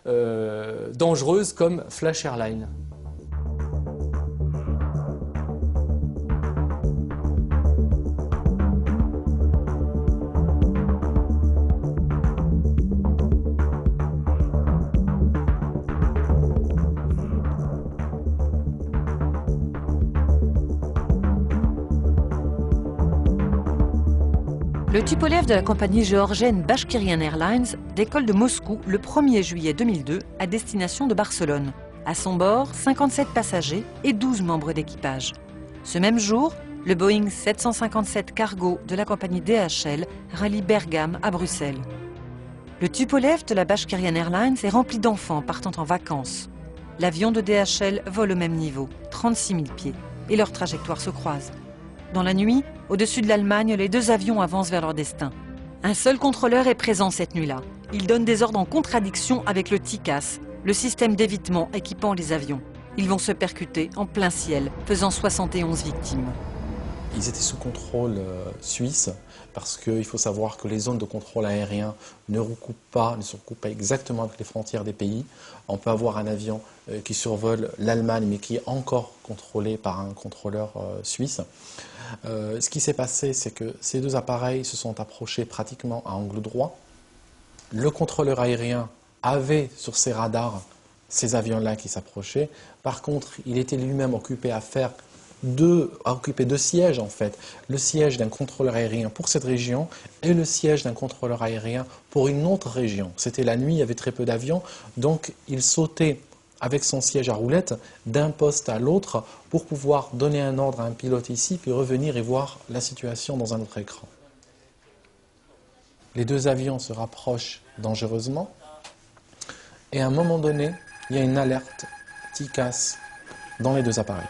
dangereuse comme Flash Airlines. Le Tupolev de la compagnie géorgienne Bashkirian Airlines décolle de Moscou le 1er juillet 2002 à destination de Barcelone. À son bord, 57 passagers et 12 membres d'équipage. Ce même jour, le Boeing 757 cargo de la compagnie DHL rallie Bergame à Bruxelles. Le Tupolev de la Bashkirian Airlines est rempli d'enfants partant en vacances. L'avion de DHL vole au même niveau, 36 000 pieds, et leurs trajectoires se croisent. Dans la nuit, au-dessus de l'Allemagne, les deux avions avancent vers leur destin. Un seul contrôleur est présent cette nuit-là. Il donne des ordres en contradiction avec le TICAS, le système d'évitement équipant les avions. Ils vont se percuter en plein ciel, faisant 71 victimes. Ils étaient sous contrôle suisse, parce qu'il faut savoir que les zones de contrôle aérien ne se recoupent pas exactement avec les frontières des pays. On peut avoir un avion qui survole l'Allemagne, mais qui est encore contrôlé par un contrôleur suisse. Ce qui s'est passé, c'est que ces deux appareils se sont approchés pratiquement à angle droit. Le contrôleur aérien avait sur ses radars ces avions-là qui s'approchaient. Par contre, il était lui-même occupé à occuper deux sièges en fait. Le siège d'un contrôleur aérien pour cette région et le siège d'un contrôleur aérien pour une autre région. C'était la nuit, il y avait très peu d'avions, donc il sautait avec son siège à roulettes d'un poste à l'autre pour pouvoir donner un ordre à un pilote ici, puis revenir et voir la situation dans un autre écran. Les deux avions se rapprochent dangereusement et à un moment donné, il y a une alerte TICAS dans les deux appareils.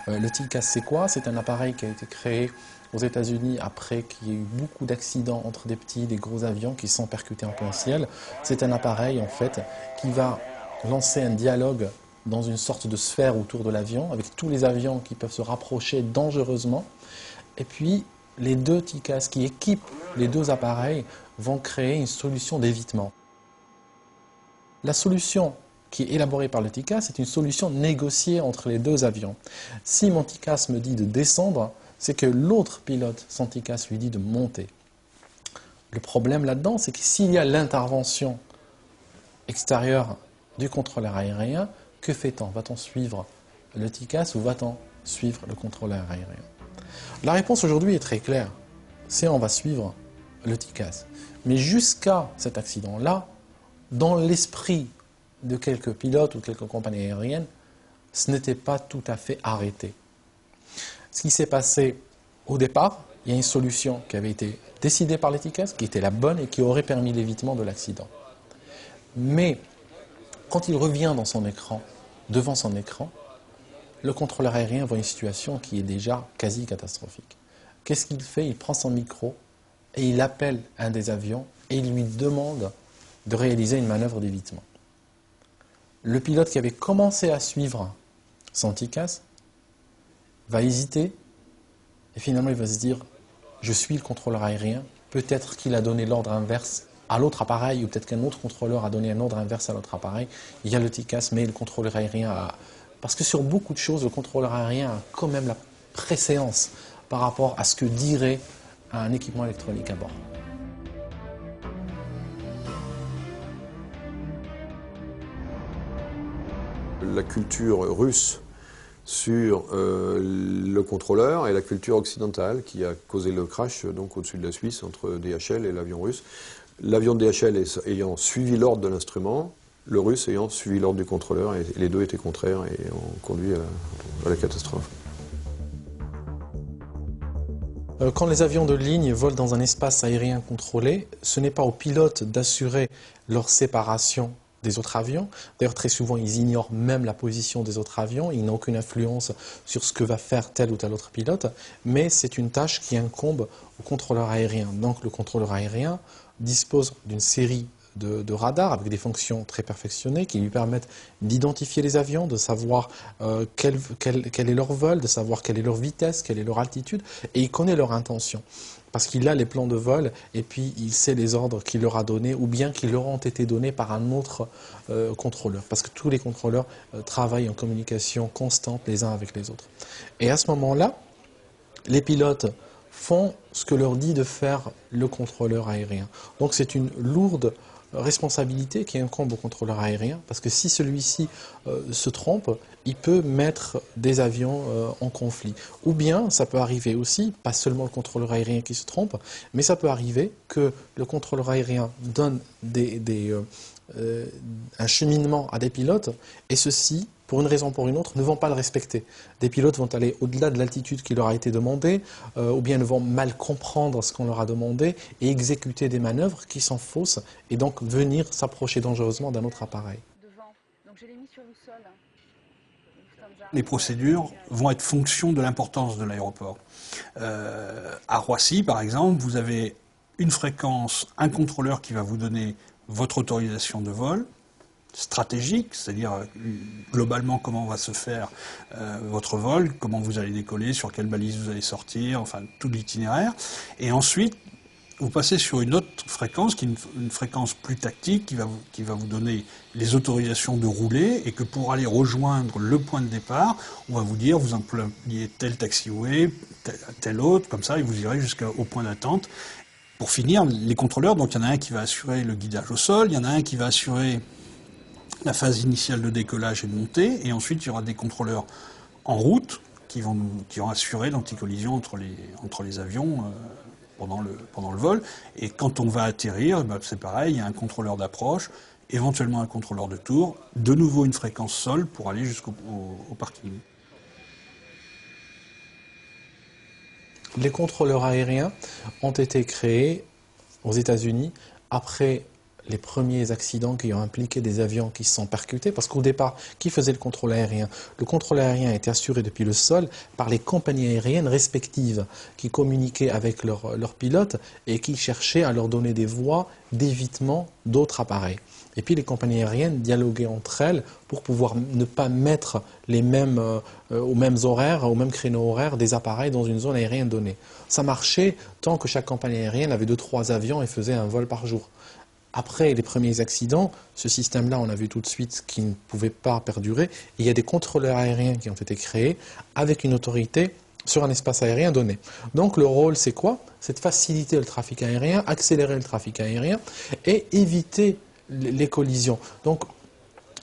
Le TICAS, c'est quoi? C'est un appareil qui a été créé aux États-Unis après qu'il y ait eu beaucoup d'accidents entre des petits et des gros avions qui se sont percutés en plein ciel. C'est un appareil en fait qui va lancer un dialogue dans une sorte de sphère autour de l'avion avec tous les avions qui peuvent se rapprocher dangereusement. Et puis les deux TICAS qui équipent les deux appareils vont créer une solution d'évitement. La solution qui est élaborée par le TICAS, c'est une solution négociée entre les deux avions. Si mon TICAS me dit de descendre, c'est que l'autre pilote, son TICAS, lui dit de monter. Le problème là-dedans, c'est que s'il y a l'intervention extérieure du contrôleur aérien, que fait-on? Va-t-on suivre le TICAS ou va-t-on suivre le contrôleur aérien? La réponse aujourd'hui est très claire. C'est on va suivre le TICAS. Mais jusqu'à cet accident-là, dans l'esprit de quelques pilotes ou quelques compagnies aériennes, ce n'était pas tout à fait arrêté. Ce qui s'est passé au départ, il y a une solution qui avait été décidée par l'ETICAS, qui était la bonne et qui aurait permis l'évitement de l'accident. Mais quand il revient dans son écran, devant son écran, le contrôleur aérien voit une situation qui est déjà quasi catastrophique. Qu'est-ce qu'il fait? Il prend son micro et il appelle un des avions et il lui demande de réaliser une manœuvre d'évitement. Le pilote qui avait commencé à suivre son TICAS va hésiter et finalement il va se dire « je suis le contrôleur aérien, peut-être qu'il a donné l'ordre inverse à l'autre appareil ou peut-être qu'un autre contrôleur a donné un ordre inverse à l'autre appareil. Il y a le TICAS mais le contrôleur aérien a... » Parce que sur beaucoup de choses, le contrôleur aérien a quand même la préséance par rapport à ce que dirait un équipement électronique à bord. La culture russe sur le contrôleur et la culture occidentale qui a causé le crash donc au-dessus de la Suisse entre DHL et l'avion russe. L'avion de DHL ayant suivi l'ordre de l'instrument, le russe ayant suivi l'ordre du contrôleur, et les deux étaient contraires et ont conduit à la catastrophe. Quand les avions de ligne volent dans un espace aérien contrôlé, ce n'est pas aux pilotes d'assurer leur séparation des autres avions. D'ailleurs, très souvent, ils ignorent même la position des autres avions. Ils n'ont aucune influence sur ce que va faire tel ou tel autre pilote. Mais c'est une tâche qui incombe au contrôleur aérien. Donc, le contrôleur aérien dispose d'une série de radars avec des fonctions très perfectionnées qui lui permettent d'identifier les avions, de savoir quel est leur vol, de savoir quelle est leur vitesse, quelle est leur altitude, et il connaît leur intention. Parce qu'il a les plans de vol et puis il sait les ordres qu'il leur a donnés ou bien qui leur ont été donnés par un autre contrôleur. Parce que tous les contrôleurs travaillent en communication constante les uns avec les autres. Et à ce moment-là, les pilotes font ce que leur dit de faire le contrôleur aérien. Donc c'est une lourde responsabilité qui incombe au contrôleur aérien, parce que si celui-ci se trompe, il peut mettre des avions en conflit. Ou bien, ça peut arriver aussi, pas seulement le contrôleur aérien qui se trompe, mais ça peut arriver que le contrôleur aérien donne un cheminement à des pilotes, et ceux-ci, pour une raison ou pour une autre, ne vont pas le respecter. Des pilotes vont aller au-delà de l'altitude qui leur a été demandée, ou bien ne vont mal comprendre ce qu'on leur a demandé et exécuter des manœuvres qui sont fausses et donc venir s'approcher dangereusement d'un autre appareil. Les procédures vont être fonction de l'importance de l'aéroport. À Roissy, par exemple, vous avez une fréquence, un contrôleur qui va vous donner votre autorisation de vol, stratégique, c'est-à-dire globalement comment va se faire votre vol, comment vous allez décoller, sur quelle balise vous allez sortir, enfin tout l'itinéraire. Et ensuite, vous passez sur une autre fréquence, qui est une fréquence plus tactique, qui va vous donner les autorisations de rouler, et que pour aller rejoindre le point de départ, on va vous dire, vous employez tel taxiway, tel autre, comme ça, et vous irez jusqu'au point d'attente. Pour finir, les contrôleurs, donc il y en a un qui va assurer le guidage au sol, il y en a un qui va assurer la phase initiale de décollage et de montée, et ensuite il y aura des contrôleurs en route qui vont assurer l'anticollision entre les avions pendant le vol. Et quand on va atterrir, c'est pareil, il y a un contrôleur d'approche, éventuellement un contrôleur de tour, de nouveau une fréquence sol pour aller jusqu'au parking. Les contrôleurs aériens ont été créés aux États-Unis après les premiers accidents qui ont impliqué des avions qui se sont percutés, parce qu'au départ, qui faisait le contrôle aérien? Le contrôle aérien était assuré depuis le sol par les compagnies aériennes respectives qui communiquaient avec leurs pilotes et qui cherchaient à leur donner des voies d'évitement d'autres appareils. Et puis les compagnies aériennes dialoguaient entre elles pour pouvoir ne pas mettre aux mêmes horaires, aux mêmes créneaux horaires des appareils dans une zone aérienne donnée. Ça marchait tant que chaque compagnie aérienne avait 2-3 avions et faisait un vol par jour. Après les premiers accidents, ce système-là, on a vu tout de suite qu'il ne pouvait pas perdurer. Et il y a des contrôleurs aériens qui ont été créés avec une autorité sur un espace aérien donné. Donc le rôle, c'est quoi? C'est de faciliter le trafic aérien, accélérer le trafic aérien et éviter les collisions. Donc,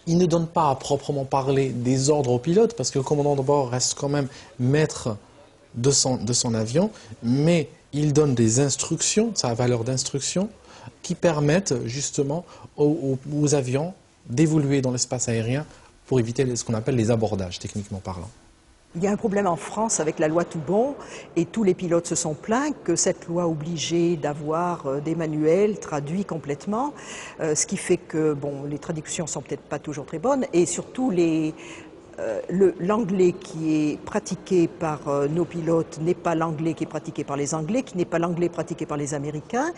il ne donne pas à proprement parler des ordres au pilote, parce que le commandant de bord reste quand même maître de son avion, mais il donne des instructions, sa valeur d'instruction, qui permettent justement aux avions d'évoluer dans l'espace aérien pour éviter ce qu'on appelle les abordages, techniquement parlant. Il y a un problème en France avec la loi Toubon et tous les pilotes se sont plaints que cette loi obligeait d'avoir des manuels traduits complètement, ce qui fait que bon, les traductions sont peut-être pas toujours très bonnes et surtout l'anglais qui est pratiqué par nos pilotes n'est pas l'anglais qui est pratiqué par les Anglais, qui n'est pas l'anglais pratiqué par les Américains.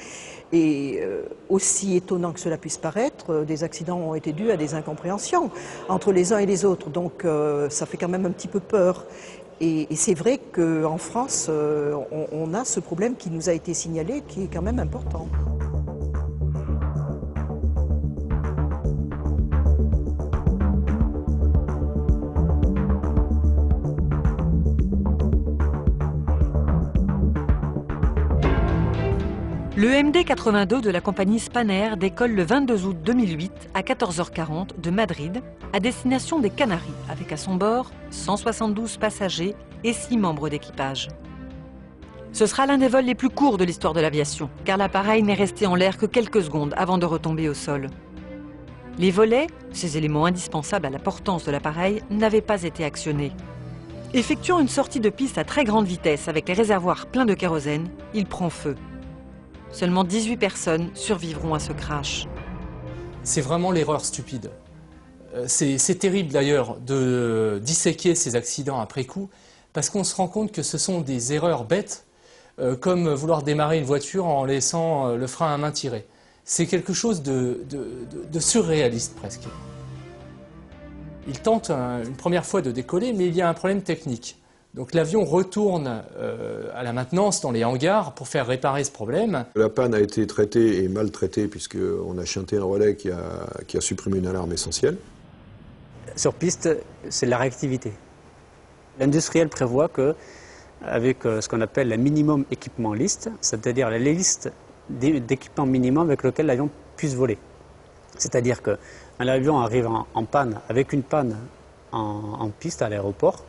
Et aussi étonnant que cela puisse paraître, des accidents ont été dus à des incompréhensions entre les uns et les autres. Donc ça fait quand même un petit peu peur. Et c'est vrai qu'en France, on a ce problème qui nous a été signalé, qui est quand même important. Le MD 82 de la compagnie Spanair décolle le 22 août 2008 à 14h40 de Madrid à destination des Canaries avec à son bord 172 passagers et 6 membres d'équipage. Ce sera l'un des vols les plus courts de l'histoire de l'aviation car l'appareil n'est resté en l'air que quelques secondes avant de retomber au sol. Les volets, ces éléments indispensables à la portance de l'appareil, n'avaient pas été actionnés. Effectuant une sortie de piste à très grande vitesse avec les réservoirs pleins de kérosène, il prend feu. Seulement 18 personnes survivront à ce crash. C'est vraiment l'erreur stupide. C'est terrible d'ailleurs de disséquer ces accidents après coup, parce qu'on se rend compte que ce sont des erreurs bêtes, comme vouloir démarrer une voiture en laissant le frein à main tiré. C'est quelque chose de surréaliste presque. Il tente une première fois de décoller, mais il y a un problème technique. Donc l'avion retourne à la maintenance dans les hangars pour faire réparer ce problème. La panne a été traitée et mal traitée puisqu'on a chanté un relais qui a supprimé une alarme essentielle. Sur piste, c'est la réactivité. L'industriel prévoit qu'avec ce qu'on appelle la minimum équipement list, c'est-à-dire la liste d'équipements minimum avec lequel l'avion puisse voler. C'est-à-dire qu'un avion arrive en panne, avec une panne en piste à l'aéroport,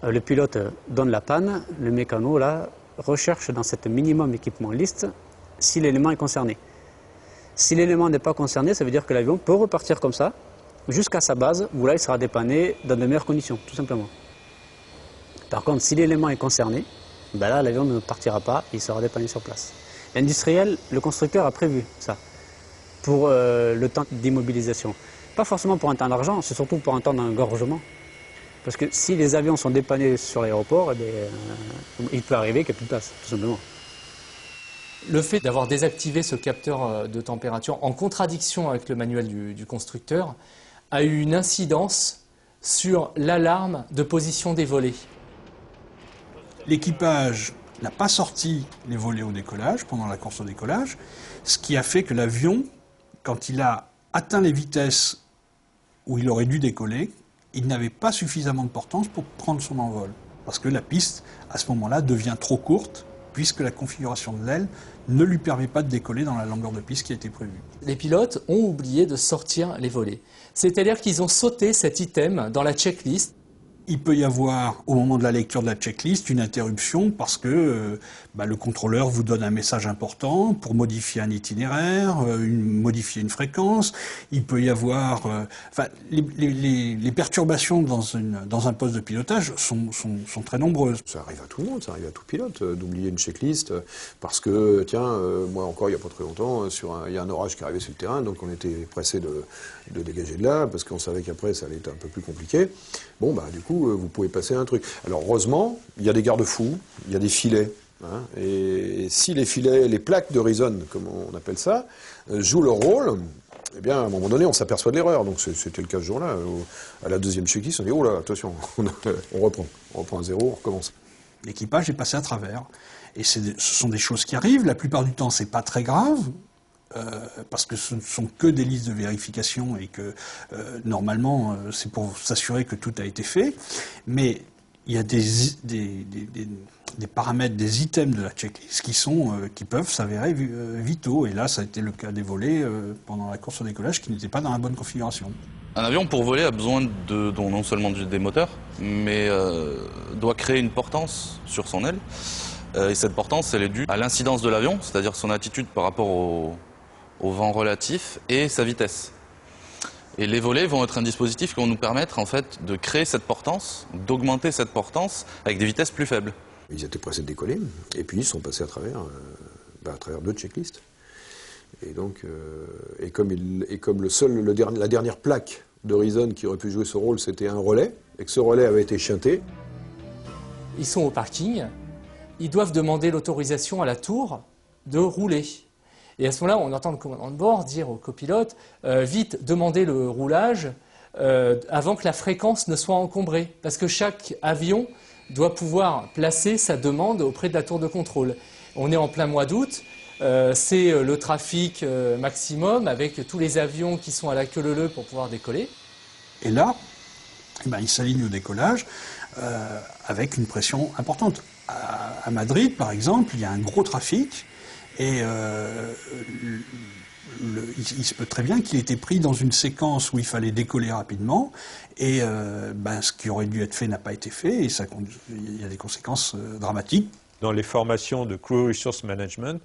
le pilote donne la panne, le mécano là, recherche dans cette minimum équipement list si l'élément est concerné. Si l'élément n'est pas concerné, ça veut dire que l'avion peut repartir comme ça jusqu'à sa base où là il sera dépanné dans de meilleures conditions, tout simplement. Par contre, si l'élément est concerné, ben là l'avion ne partira pas, il sera dépanné sur place. L'industriel, le constructeur a prévu ça pour le temps d'immobilisation. Pas forcément pour un temps d'argent, c'est surtout pour un temps d'engorgement. Parce que si les avions sont dépannés sur l'aéroport, il peut arriver qu'il n'y ait plus de place, tout simplement. Le fait d'avoir désactivé ce capteur de température en contradiction avec le manuel du constructeur a eu une incidence sur l'alarme de position des volets. L'équipage n'a pas sorti les volets au décollage, pendant la course au décollage, ce qui a fait que l'avion, quand il a atteint les vitesses où il aurait dû décoller, il n'avait pas suffisamment de portance pour prendre son envol. Parce que la piste, à ce moment-là, devient trop courte, puisque la configuration de l'aile ne lui permet pas de décoller dans la longueur de piste qui a été prévue. Les pilotes ont oublié de sortir les volets. C'est-à-dire qu'ils ont sauté cet item dans la checklist. Il peut y avoir, au moment de la lecture de la checklist, une interruption parce que le contrôleur vous donne un message important pour modifier un itinéraire, modifier une fréquence. Il peut y avoir... les perturbations dans un poste de pilotage sont très nombreuses. Ça arrive à tout le monde, ça arrive à tout pilote d'oublier une checklist parce que, tiens, moi encore, il n'y a pas très longtemps, il y a un orage qui arrivait sur le terrain, donc on était pressé de dégager de là parce qu'on savait qu'après, ça allait être un peu plus compliqué. Bon, du coup, vous pouvez passer un truc. Alors, heureusement, il y a des garde-fous, il y a des filets. Hein, et si les filets, les plaques de Reason, comme on appelle ça, jouent leur rôle, eh bien, à un moment donné, on s'aperçoit de l'erreur. Donc, c'était le cas ce jour-là. À la deuxième checklist, on dit, oh là, attention, on reprend à zéro, on recommence. L'équipage est passé à travers. Et ce sont des choses qui arrivent. La plupart du temps, c'est pas très grave. Parce que ce ne sont que des listes de vérification et que normalement c'est pour s'assurer que tout a été fait. Mais il y a des paramètres, des items de la checklist qui peuvent s'avérer vitaux. Et là, ça a été le cas des volets pendant la course au décollage qui n'étaient pas dans la bonne configuration. Un avion, pour voler, a besoin non seulement des moteurs, mais doit créer une portance sur son aile. Et cette portance, elle est due à l'incidence de l'avion, c'est-à-dire son attitude par rapport au vent relatif et sa vitesse. Et les volets vont être un dispositif qui va nous permettre en fait de créer cette portance, d'augmenter cette portance avec des vitesses plus faibles. Ils étaient pressés de décoller, et puis ils sont passés à travers 2 checklists. Et donc, comme la dernière plaque d'Horizon qui aurait pu jouer ce rôle, c'était un relais, et que ce relais avait été shunté. Ils sont au parking, ils doivent demander l'autorisation à la tour de rouler. Et à ce moment-là, on entend le commandant de bord dire au copilote vite, demandez le roulage avant que la fréquence ne soit encombrée. Parce que chaque avion doit pouvoir placer sa demande auprès de la tour de contrôle. On est en plein mois d'août, c'est le trafic maximum avec tous les avions qui sont à la queue leu-leu pour pouvoir décoller. Et là, ils s'alignent au décollage avec une pression importante. À Madrid, par exemple, il y a un gros trafic et il se peut très bien qu'il ait été pris dans une séquence où il fallait décoller rapidement et ce qui aurait dû être fait n'a pas été fait et il y a des conséquences dramatiques. Dans les formations de Crew Resource Management,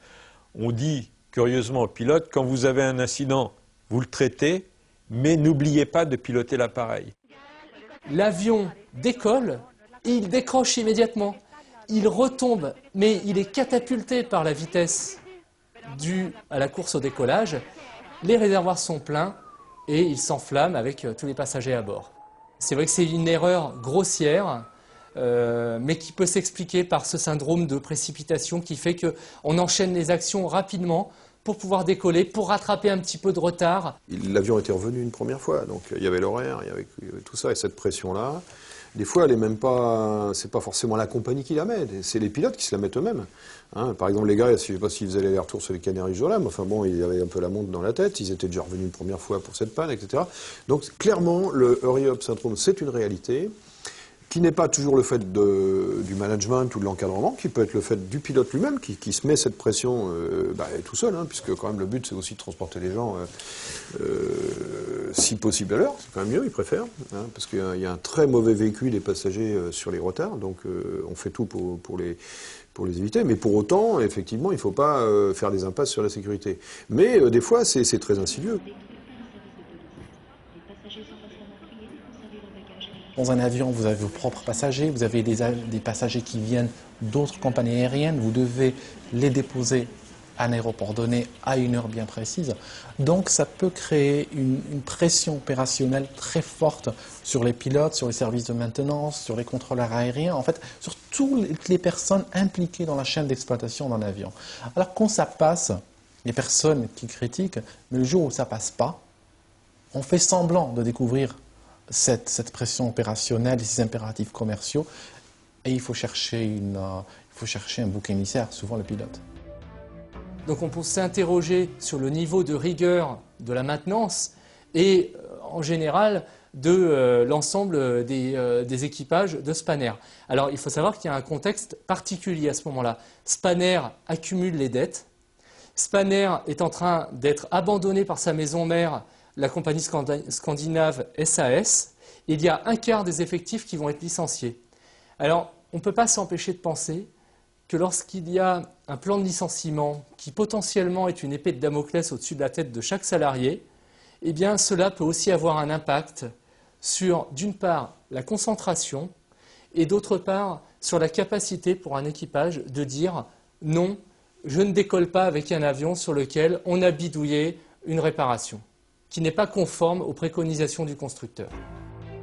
on dit curieusement aux pilotes, quand vous avez un incident, vous le traitez, mais n'oubliez pas de piloter l'appareil. L'avion décolle et il décroche immédiatement. Il retombe, mais il est catapulté par la vitesse due à la course au décollage. Les réservoirs sont pleins et il s'enflamme avec tous les passagers à bord. C'est vrai que c'est une erreur grossière, mais qui peut s'expliquer par ce syndrome de précipitation qui fait qu'on enchaîne les actions rapidement pour pouvoir décoller, pour rattraper un petit peu de retard. L'avion était revenu une première fois, donc il y avait l'horaire, il y avait tout ça et cette pression-là. Des fois, elle est même pas, c'est pas forcément la compagnie qui la met, c'est les pilotes qui se la mettent eux-mêmes. Hein, par exemple, les gars, je ne sais pas s'ils faisaient l'aller-retour sur les Canaries ce jour-là, mais enfin bon, ils avaient un peu la montre dans la tête, ils étaient déjà revenus une première fois pour cette panne, etc. Donc clairement, le hurry-up syndrome, c'est une réalité qui n'est pas toujours le fait du management ou de l'encadrement, qui peut être le fait du pilote lui-même, qui se met cette pression tout seul, hein, puisque quand même le but c'est aussi de transporter les gens si possible à l'heure, c'est quand même mieux, ils préfèrent, hein, parce qu'il y a un très mauvais vécu des passagers sur les retards, donc on fait tout pour les éviter, mais pour autant, effectivement, il ne faut pas faire des impasses sur la sécurité. Mais des fois, c'est très insidieux. Dans un avion, vous avez vos propres passagers, vous avez des passagers qui viennent d'autres compagnies aériennes, vous devez les déposer à un aéroport donné à une heure bien précise. Donc ça peut créer une pression opérationnelle très forte sur les pilotes, sur les services de maintenance, sur les contrôleurs aériens, en fait, sur toutes les personnes impliquées dans la chaîne d'exploitation d'un avion. Alors quand ça passe, les personnes qui critiquent, mais le jour où ça passe pas, on fait semblant de découvrir cette pression opérationnelle et ces impératifs commerciaux, et il faut chercher un bouc émissaire, souvent le pilote. Donc on peut s'interroger sur le niveau de rigueur de la maintenance et en général de l'ensemble des équipages de Spanair. Alors il faut savoir qu'il y a un contexte particulier à ce moment-là. Spanair accumule les dettes, Spanair est en train d'être abandonné par sa maison mère, la compagnie scandinave SAS, il y a un quart des effectifs qui vont être licenciés. Alors, on ne peut pas s'empêcher de penser que lorsqu'il y a un plan de licenciement qui potentiellement est une épée de Damoclès au-dessus de la tête de chaque salarié, eh bien, cela peut aussi avoir un impact sur, d'une part, la concentration et d'autre part, sur la capacité pour un équipage de dire « non, je ne décolle pas avec un avion sur lequel on a bidouillé une réparation » qui n'est pas conforme aux préconisations du constructeur.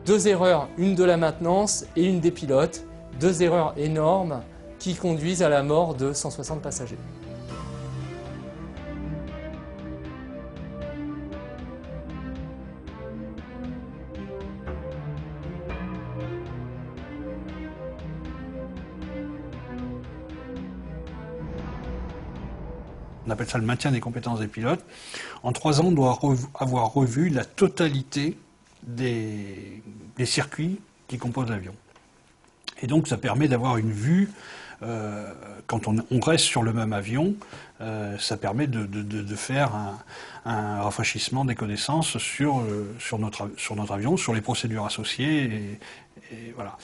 2 erreurs, une de la maintenance et une des pilotes, 2 erreurs énormes qui conduisent à la mort de 160 passagers. On appelle ça le maintien des compétences des pilotes. En 3 ans, on doit avoir revu la totalité des circuits qui composent l'avion. Et donc, ça permet d'avoir une vue, quand on reste sur le même avion, ça permet de faire un rafraîchissement des connaissances sur notre avion, sur les procédures associées. Et voilà.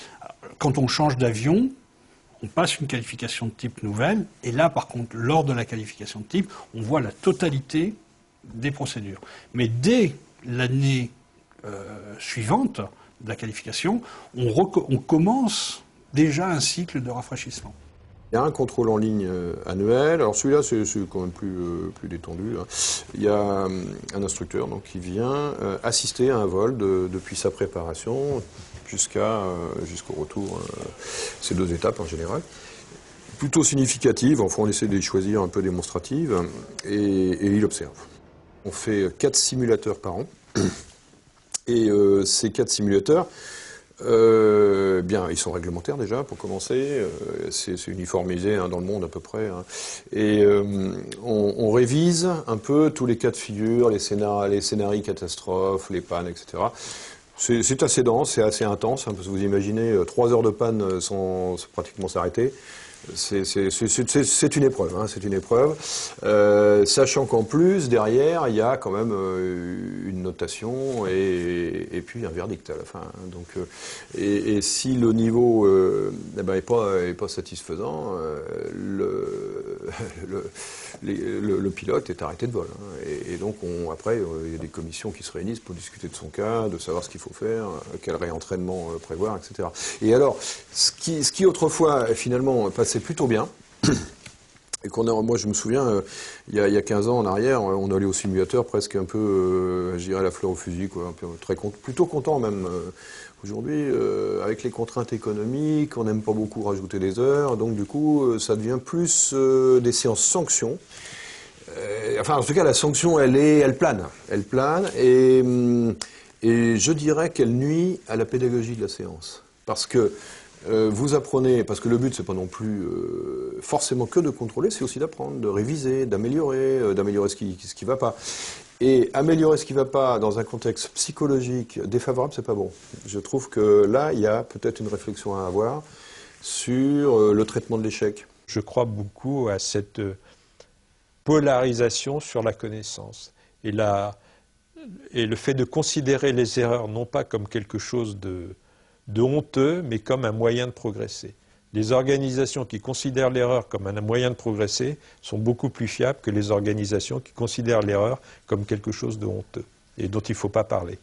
Quand on change d'avion, on passe une qualification de type nouvelle, et là, par contre, lors de la qualification de type, on voit la totalité des procédures. Mais dès l'année suivante de la qualification, on commence déjà un cycle de rafraîchissement. Il y a un contrôle en ligne annuel. Alors celui-là, c'est quand même plus détendu. Hein. Il y a un instructeur donc, qui vient assister à un vol depuis sa préparation jusqu'au retour. C'est 2 étapes en général. Plutôt significatives, enfin on essaie de les choisir un peu démonstratives, et il observe. On fait 4 simulateurs par an. Et ces 4 simulateurs, bien, ils sont réglementaires déjà, pour commencer. C'est uniformisé dans le monde à peu près. Hein. Et on révise un peu tous les cas de figure, les scénarios catastrophes, les pannes, etc. C'est assez dense, c'est assez intense, hein, parce que vous imaginez 3 heures de panne sans pratiquement s'arrêter. C'est une épreuve, hein, c'est une épreuve. Sachant qu'en plus, derrière, il y a quand même une notation et puis un verdict à la fin. Hein, donc, et si le niveau est pas satisfaisant, le pilote est arrêté de vol. Hein, et donc, après, il y a des commissions qui se réunissent pour discuter de son cas, de savoir ce qu'il faut faire, quel réentraînement prévoir, etc. Et alors, ce qui autrefois, finalement, passait plutôt bien, et moi je me souviens, il y a 15 ans en arrière, on allait au simulateur presque un peu, je dirais, la fleur au fusil, quoi, plutôt content même. Aujourd'hui, avec les contraintes économiques, on n'aime pas beaucoup rajouter des heures, donc du coup, ça devient plus des séances sanctions. Enfin, en tout cas, la sanction, elle plane. Elle plane, et je dirais qu'elle nuit à la pédagogie de la séance. Parce que vous apprenez, parce que le but, c'est pas non plus forcément que de contrôler, c'est aussi d'apprendre, de réviser, d'améliorer ce qui va pas. Et améliorer ce qui ne va pas dans un contexte psychologique défavorable, c'est pas bon. Je trouve que là, il y a peut-être une réflexion à avoir sur le traitement de l'échec. Je crois beaucoup à cette polarisation sur la connaissance. Et le fait de considérer les erreurs non pas comme quelque chose de honteux, mais comme un moyen de progresser. Les organisations qui considèrent l'erreur comme un moyen de progresser sont beaucoup plus fiables que les organisations qui considèrent l'erreur comme quelque chose de honteux et dont il ne faut pas parler.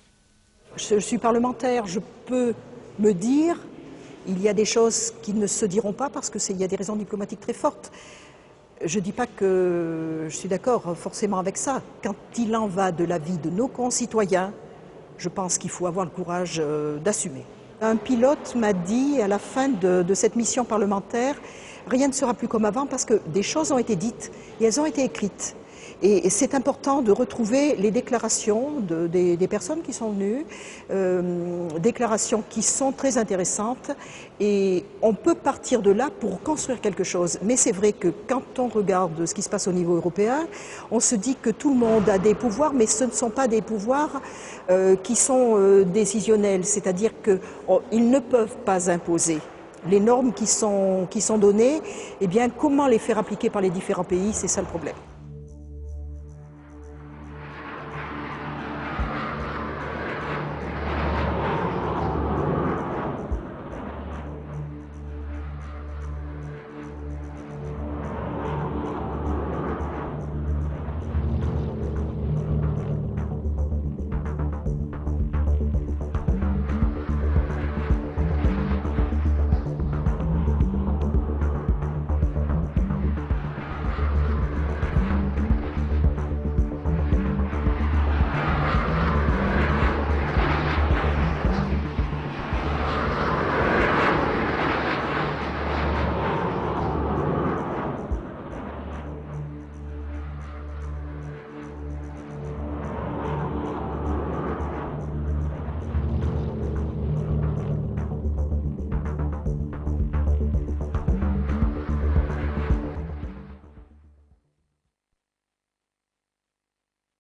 Je suis parlementaire, je peux me dire, il y a des choses qui ne se diront pas parce qu'il y a des raisons diplomatiques très fortes. Je ne dis pas que je suis d'accord forcément avec ça. Quand il en va de la vie de nos concitoyens, je pense qu'il faut avoir le courage d'assumer. Un pilote m'a dit à la fin de cette mission parlementaire, rien ne sera plus comme avant parce que des choses ont été dites et elles ont été écrites. Et c'est important de retrouver les déclarations des personnes qui sont venues, déclarations qui sont très intéressantes et on peut partir de là pour construire quelque chose. Mais c'est vrai que quand on regarde ce qui se passe au niveau européen, on se dit que tout le monde a des pouvoirs, mais ce ne sont pas des pouvoirs qui sont décisionnels, c'est-à-dire qu'ils ne peuvent pas imposer. Les normes qui sont données, eh bien, comment les faire appliquer par les différents pays, c'est ça le problème.